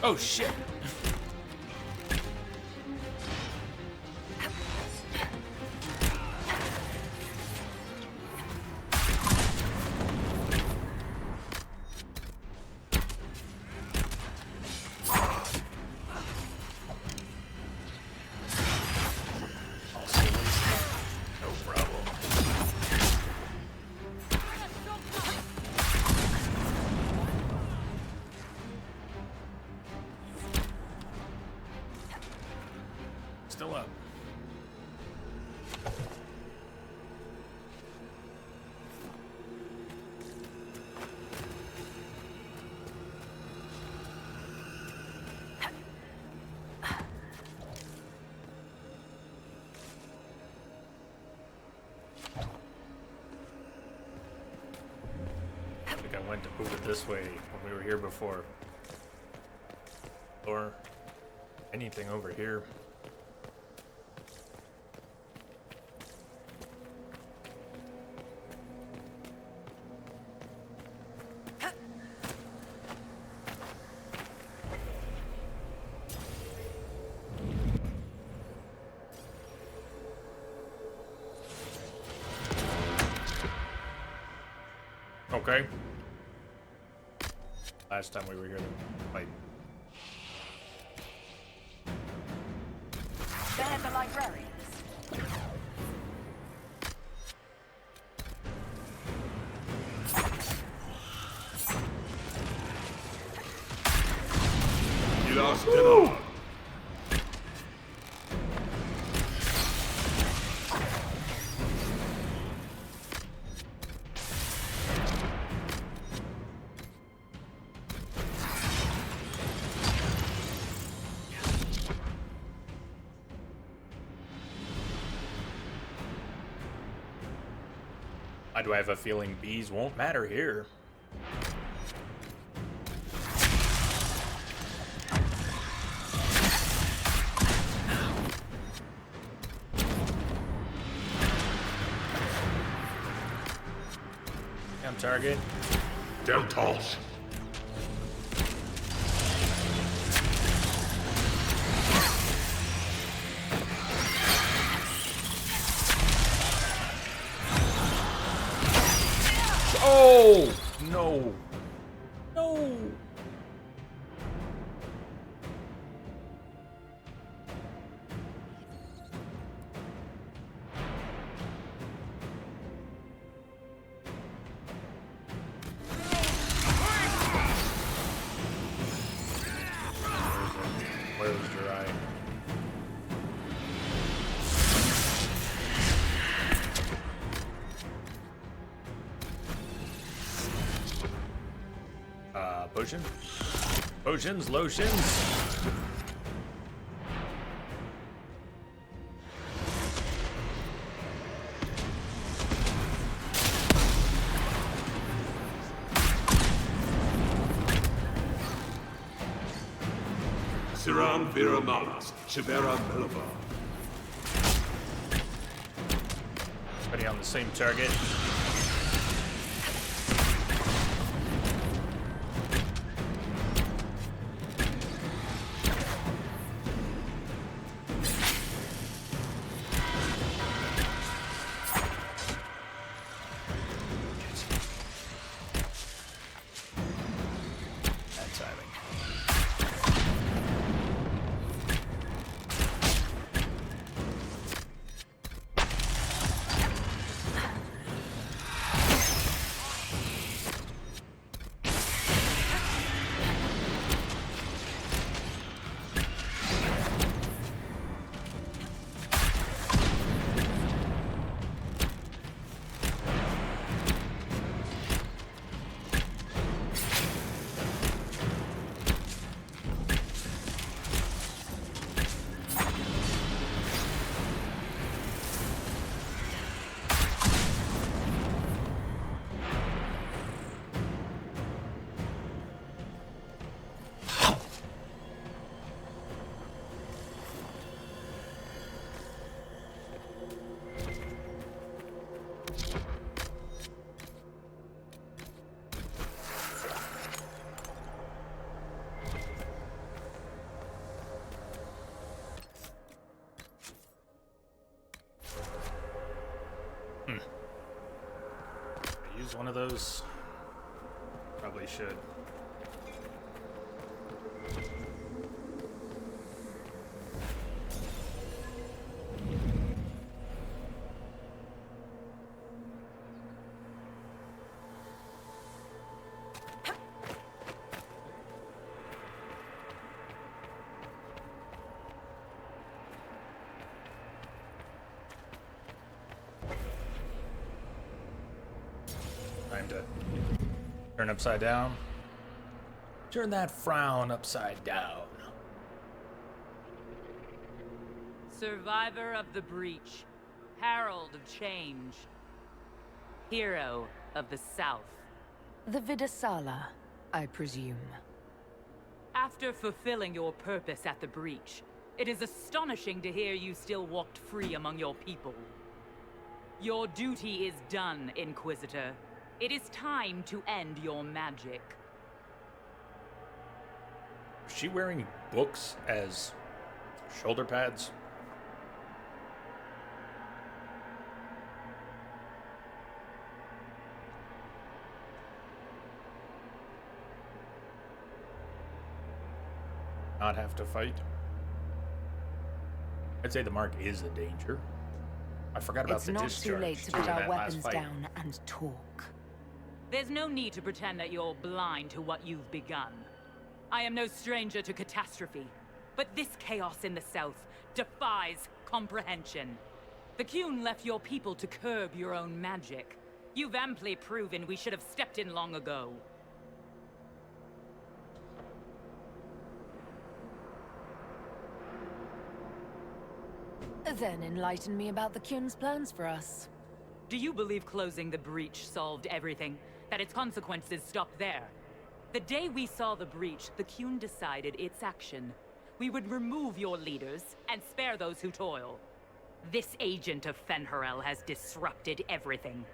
Oh shit! No problem. Still up. I think I went to move it this way when we were here before. Or anything over here. Okay. Last time we were here to fight. They're the librarians. You lost it all. Why do I have a feeling bees won't matter here? Come target. Don't toss. Oh no! No! Where's your eye? Potion? Potions, lotions. Siram Viramalas, Shivera Melova. Everybody on the same target. Bad timing. one of those? Probably should. Time to turn upside down. Turn that frown upside down. Survivor of the breach, herald of change, hero of the South. The Vidasala, I presume. After fulfilling your purpose at the breach, it is astonishing to hear you still walked free among your people. Your duty is done, Inquisitor. It is time to end your magic. Is she wearing books as shoulder pads? Not have to fight? I'd say the mark is a danger. I forgot about the discharge. It's not too late to during put our that last weapons fight. down and talk. There's no need to pretend that you're blind to what you've begun. I am no stranger to catastrophe, but this chaos in the South defies comprehension. The Qun left your people to curb your own magic. You've amply proven we should have stepped in long ago. Then enlighten me about the Qun's plans for us. Do you believe closing the breach solved everything? That its consequences stopped there? The day we saw the breach, the Qun decided its action. We would remove your leaders and spare those who toil. This agent of Fenharel has disrupted everything.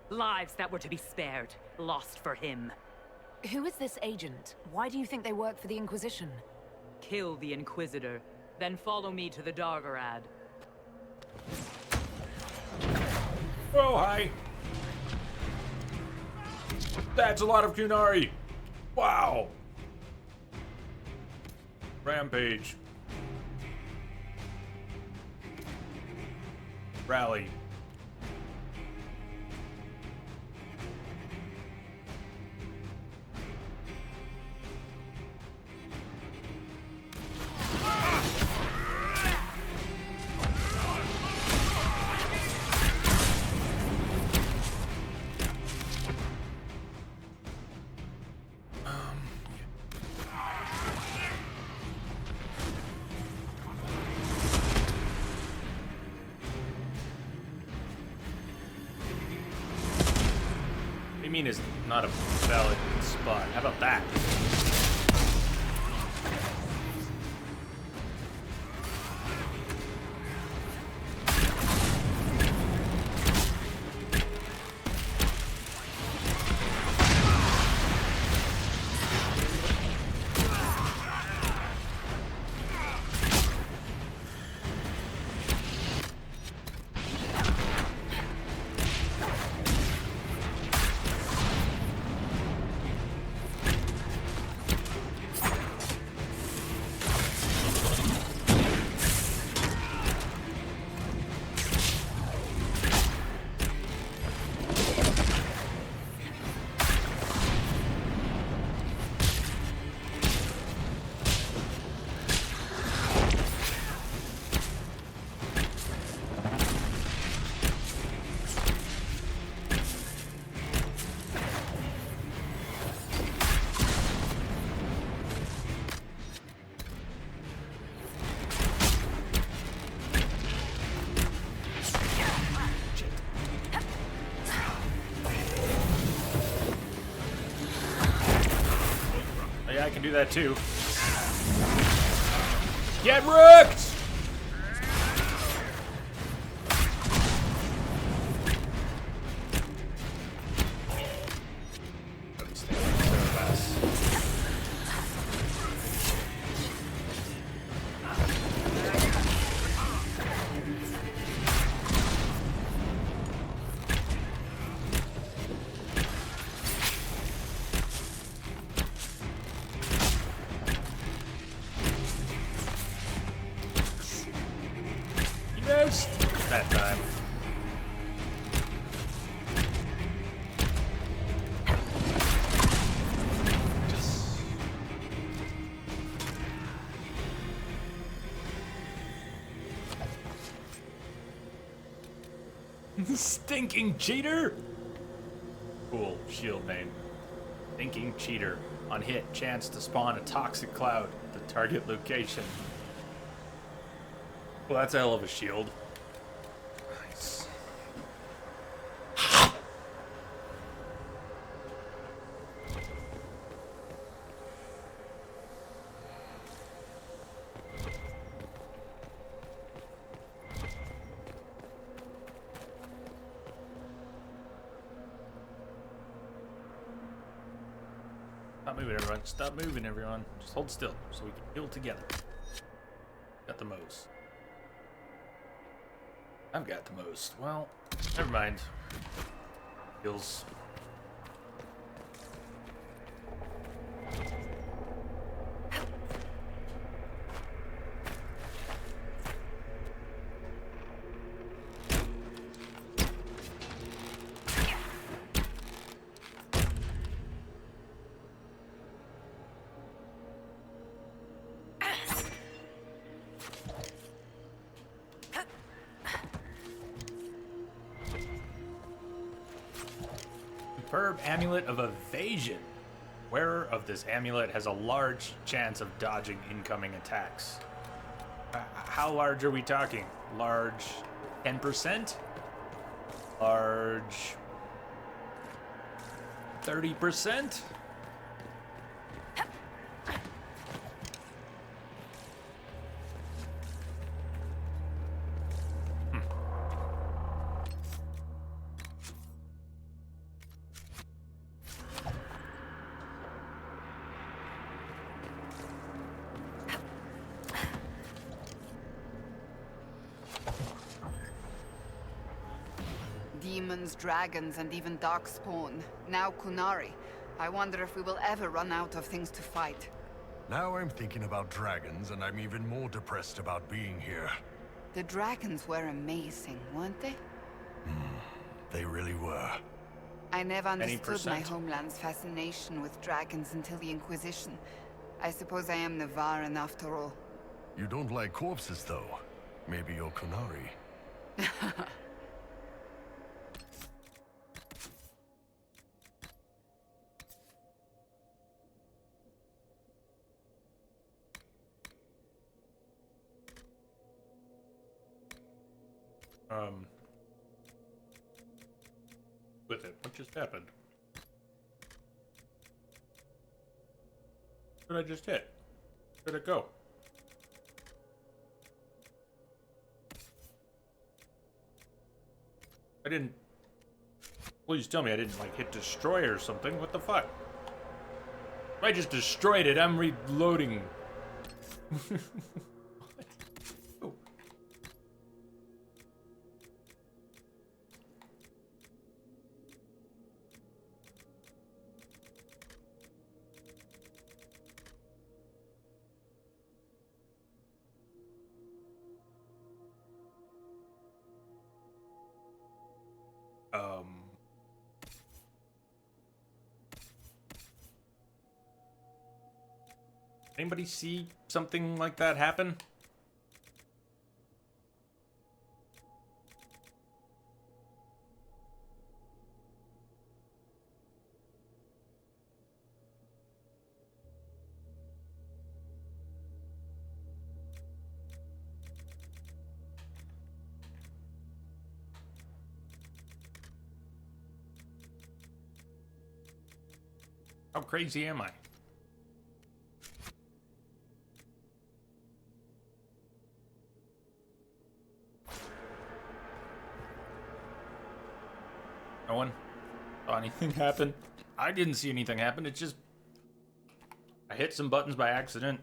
Lives that were to be spared, lost for him. Who is this agent? Why do you think they work for the Inquisition? Kill the Inquisitor, then follow me to the Dargarad. Oh, hi. That's a lot of Kunari. Wow. Rampage. Rally. Mean is not a valid spot. How about that? I can do that too. Get wrecked! Stinking cheater! Cool shield name. Stinking cheater. On hit, chance to spawn a toxic cloud at the target location. Well, that's a hell of a shield. Nice. Stop moving, everyone. Stop moving, everyone. Just hold still so we can heal together. Got the most. I've got the most. Well, never mind. Heals. Superb Amulet of Evasion. Wearer of this amulet has a large chance of dodging incoming attacks. How large are we talking? Large 10%? Large 30%? Demons, dragons, and even darkspawn. Now Kunari. I wonder if we will ever run out of things to fight. Now I'm thinking about dragons, and I'm even more depressed about being here. The dragons were amazing, weren't they? They really were. I never Any understood my percent? homeland's fascination with dragons until the Inquisition. I suppose I am Navaran after all. You don't like corpses, though. Maybe you're Kunari. With it. What just happened? What did I just hit? Where'd it go? I didn't... Please tell me I didn't, like, hit destroy or something. What the fuck? I just destroyed it. I'm reloading. What? Oh. Anybody see something like that happen? How crazy am I? No one saw anything happen? I didn't see anything happen. It's just... I hit some buttons by accident.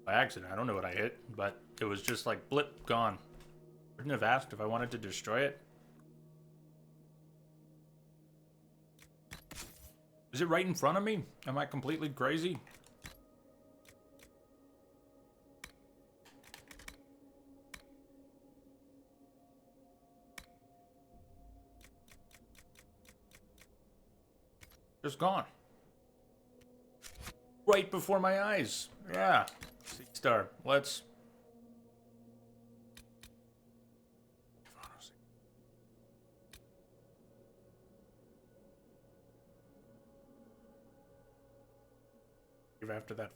By accident. I don't know what I hit, but it was just like blip, gone. Wouldn't have asked if I wanted to destroy it. Is it right in front of me? Am I completely crazy? Just gone. Right before my eyes. Yeah. Sea Star. Let's after that.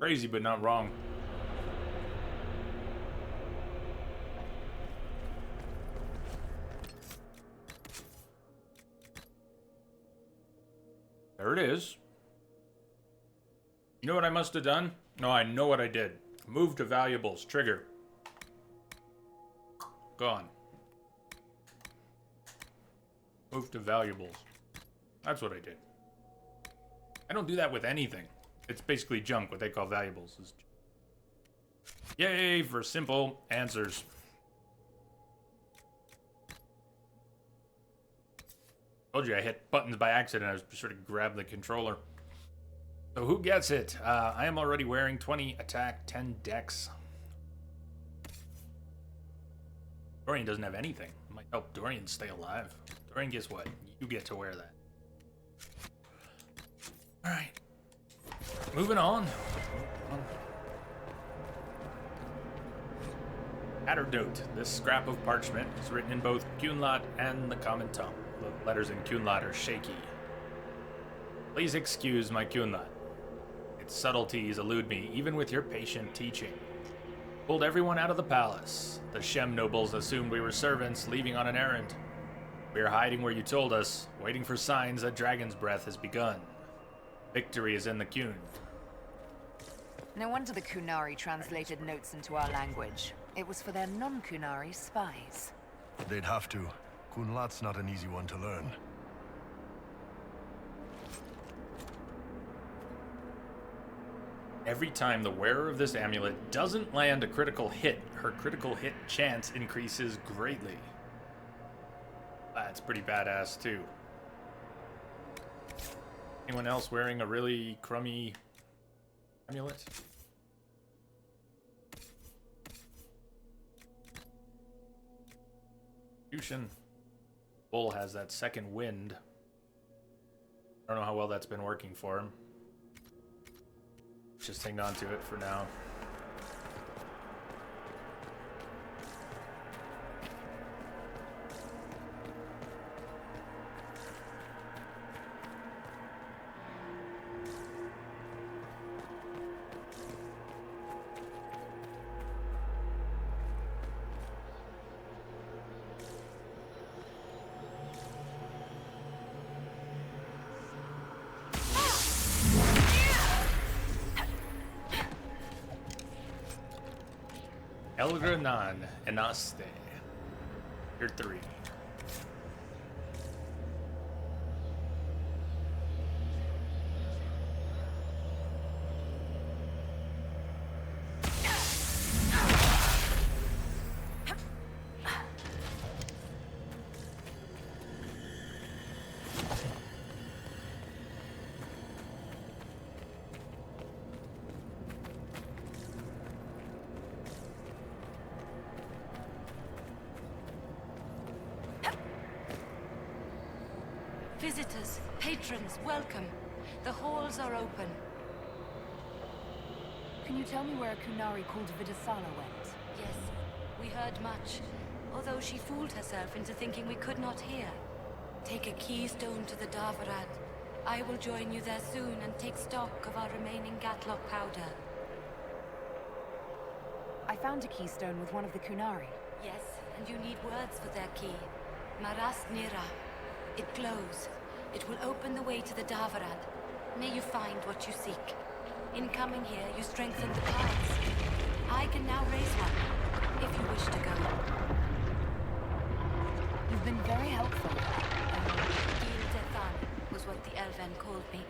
Crazy, but not wrong. There it is. You know what I must have done? No, I know what I did. Move to valuables. Trigger. Gone. Move to valuables. That's what I did. I don't do that with anything. It's basically junk. What they call valuables is... Yay for simple answers. Told you I hit buttons by accident. I was just sort of grabbing the controller. So who gets it? I am already wearing 20 attack, 10 dex. Dorian doesn't have anything. It might help Dorian stay alive. Dorian, guess what? You get to wear that. Alright. Moving on. Antidote. This scrap of parchment is written in both Cunlot and the common tongue. The letters in Cunlot are shaky. Please excuse my Cunlot. Its subtleties elude me, even with your patient teaching. Pulled everyone out of the palace. The Shem nobles assumed we were servants, leaving on an errand. We are hiding where you told us, waiting for signs that Dragon's Breath has begun. Victory is in the Kun. No wonder the Kunari translated notes into our language. It was for their non-Kunari spies. They'd have to. Kunlat's not an easy one to learn. Every time the wearer of this amulet doesn't land a critical hit, her critical hit chance increases greatly. That's pretty badass too. Anyone else wearing a really crummy amulet? Execution. Bull has that second wind. I don't know how well that's been working for him. Just hang on to it for now. Elgranan Enaste. Tier 3. Visitors, patrons, welcome. The halls are open. Can you tell me where a Kunari called Vidasala went? Yes, we heard much, although she fooled herself into thinking we could not hear. Take a keystone to the Darvarad. I will join you there soon and take stock of our remaining Gatlock powder. I found a keystone with one of the Kunari. Yes, and you need words for their key. Maras Nira. It glows. It will open the way to the Darvarad. May you find what you seek. In coming here, you strengthen the paths. I can now raise one, if you wish to go. You've been very helpful. Gil Dethan was what the Elven called me.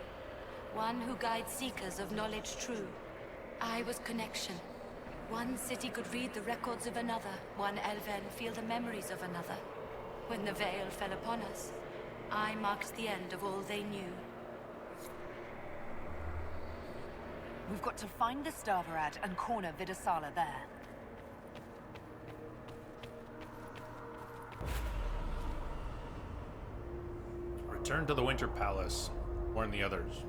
One who guides seekers of knowledge true. I was connection. One city could read the records of another. One Elven feel the memories of another. When the veil fell upon us, I marked the end of all they knew. We've got to find the Starvarad and corner Vidasala there. Return to the Winter Palace. Warn the others.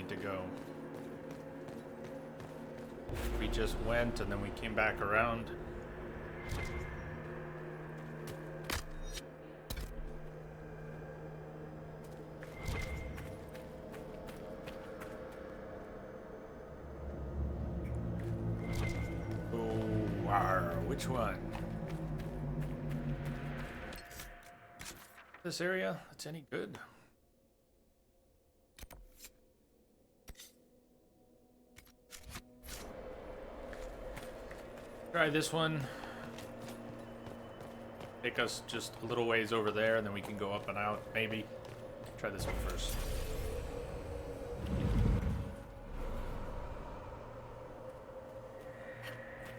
need to go? We just went and then we came back around. Which one? This area? That's any good? Try this one. Take us just a little ways over there, and then we can go up and out, maybe. Try this one first.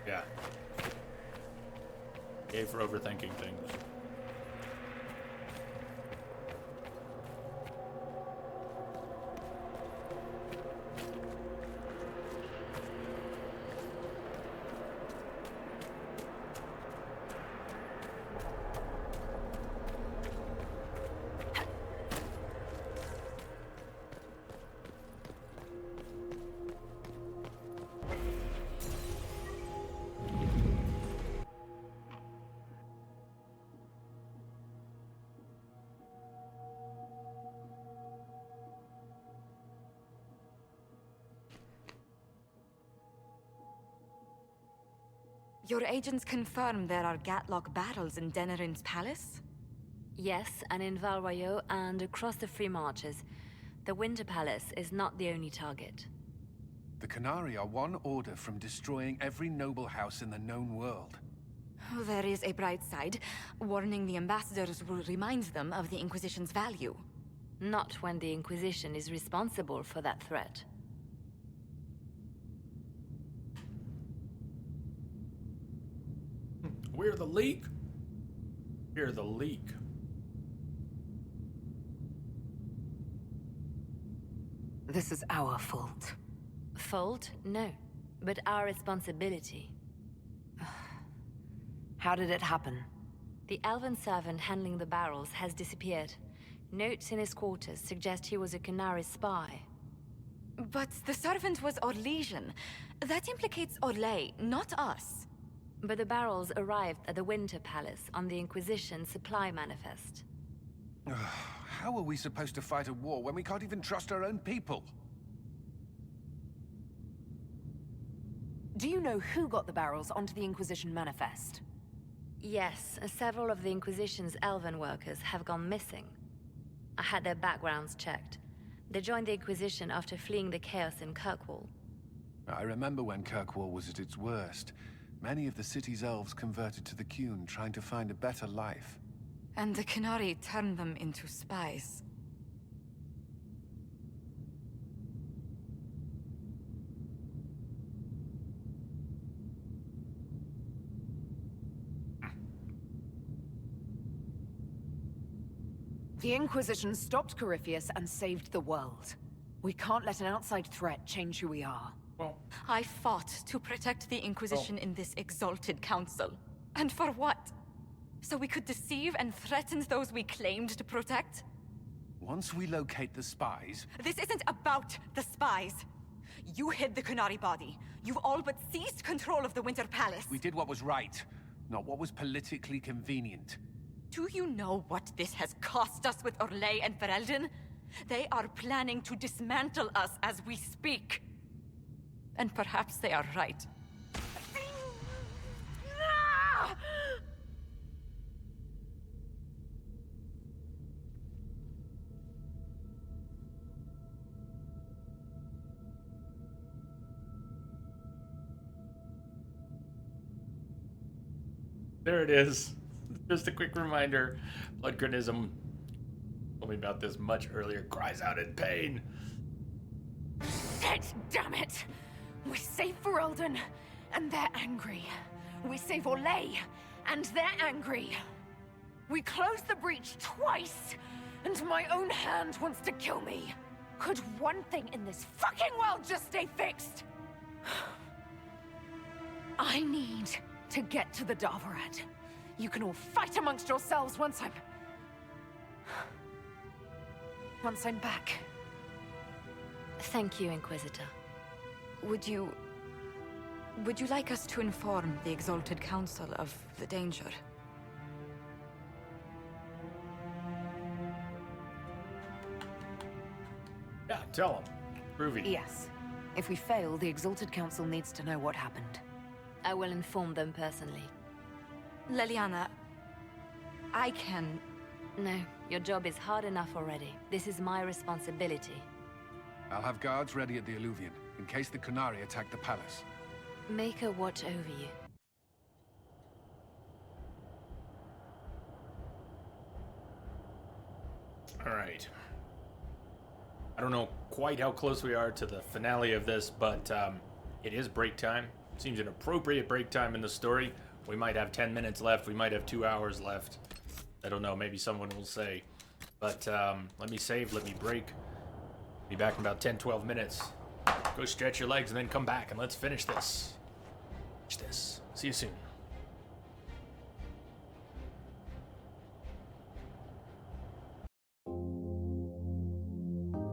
Yeah. Yay for overthinking things. Your agents confirm there are Gatlock battles in Denerin's palace? Yes, and in Val Royeaux and across the Free Marches. The Winter Palace is not the only target. The Qunari are one order from destroying every noble house in the known world. Oh, there is a bright side. Warning the ambassadors will remind them of the Inquisition's value. Not when the Inquisition is responsible for that threat. We're the leak. We're the leak. This is our fault. Fault? No. But our responsibility. How did it happen? The elven servant handling the barrels has disappeared. Notes in his quarters suggest he was a Qunari spy. But the servant was Orlesian. That implicates Orlais, not us. But the barrels arrived at the Winter Palace on the Inquisition supply manifest. How are we supposed to fight a war when we can't even trust our own people? Do you know who got the barrels onto the Inquisition manifest? Yes, several of the Inquisition's elven workers have gone missing. I had their backgrounds checked. They joined the Inquisition after fleeing the chaos in Kirkwall. I remember when Kirkwall was at its worst. Many of the city's elves converted to the Qun, trying to find a better life. And the Qunari turned them into spies. The Inquisition stopped Corypheus and saved the world. We can't let an outside threat change who we are. Well, I fought to protect the Inquisition in this exalted council. And for what? So we could deceive and threaten those we claimed to protect? Once we locate the spies... This isn't about the spies. You hid the Qunari body. You've all but seized control of the Winter Palace. We did what was right, not what was politically convenient. Do you know what this has cost us with Orlais and Ferelden? They are planning to dismantle us as we speak. And perhaps they are right. there it is. Just a quick reminder. Blood Chronism told me about this much earlier. Cries out in pain. Shit, damn it! We save Ferelden, and they're angry. We save Orlais, and they're angry. We close the breach twice, and my own hand wants to kill me. Could one thing in this fucking world just stay fixed? I need to get to the Davarat. You can all fight amongst yourselves once I'm back. Thank you, Inquisitor. Would you like us to inform the Exalted Council of the danger? Yeah, tell him. Groovy. Yes. If we fail, the Exalted Council needs to know what happened. I will inform them personally. Leliana, I can... No, your job is hard enough already. This is my responsibility. I'll have guards ready at the Alluvion, in case the Qunari attack the palace. Make her watch over you. Alright. I don't know quite how close we are to the finale of this, but it is break time. Seems an appropriate break time in the story. We might have 10 minutes left. We might have 2 hours left. I don't know. Maybe someone will say. But let me save. Let me break. Be back in about 10, 12 minutes. Go stretch your legs and then come back and let's finish this. See you soon.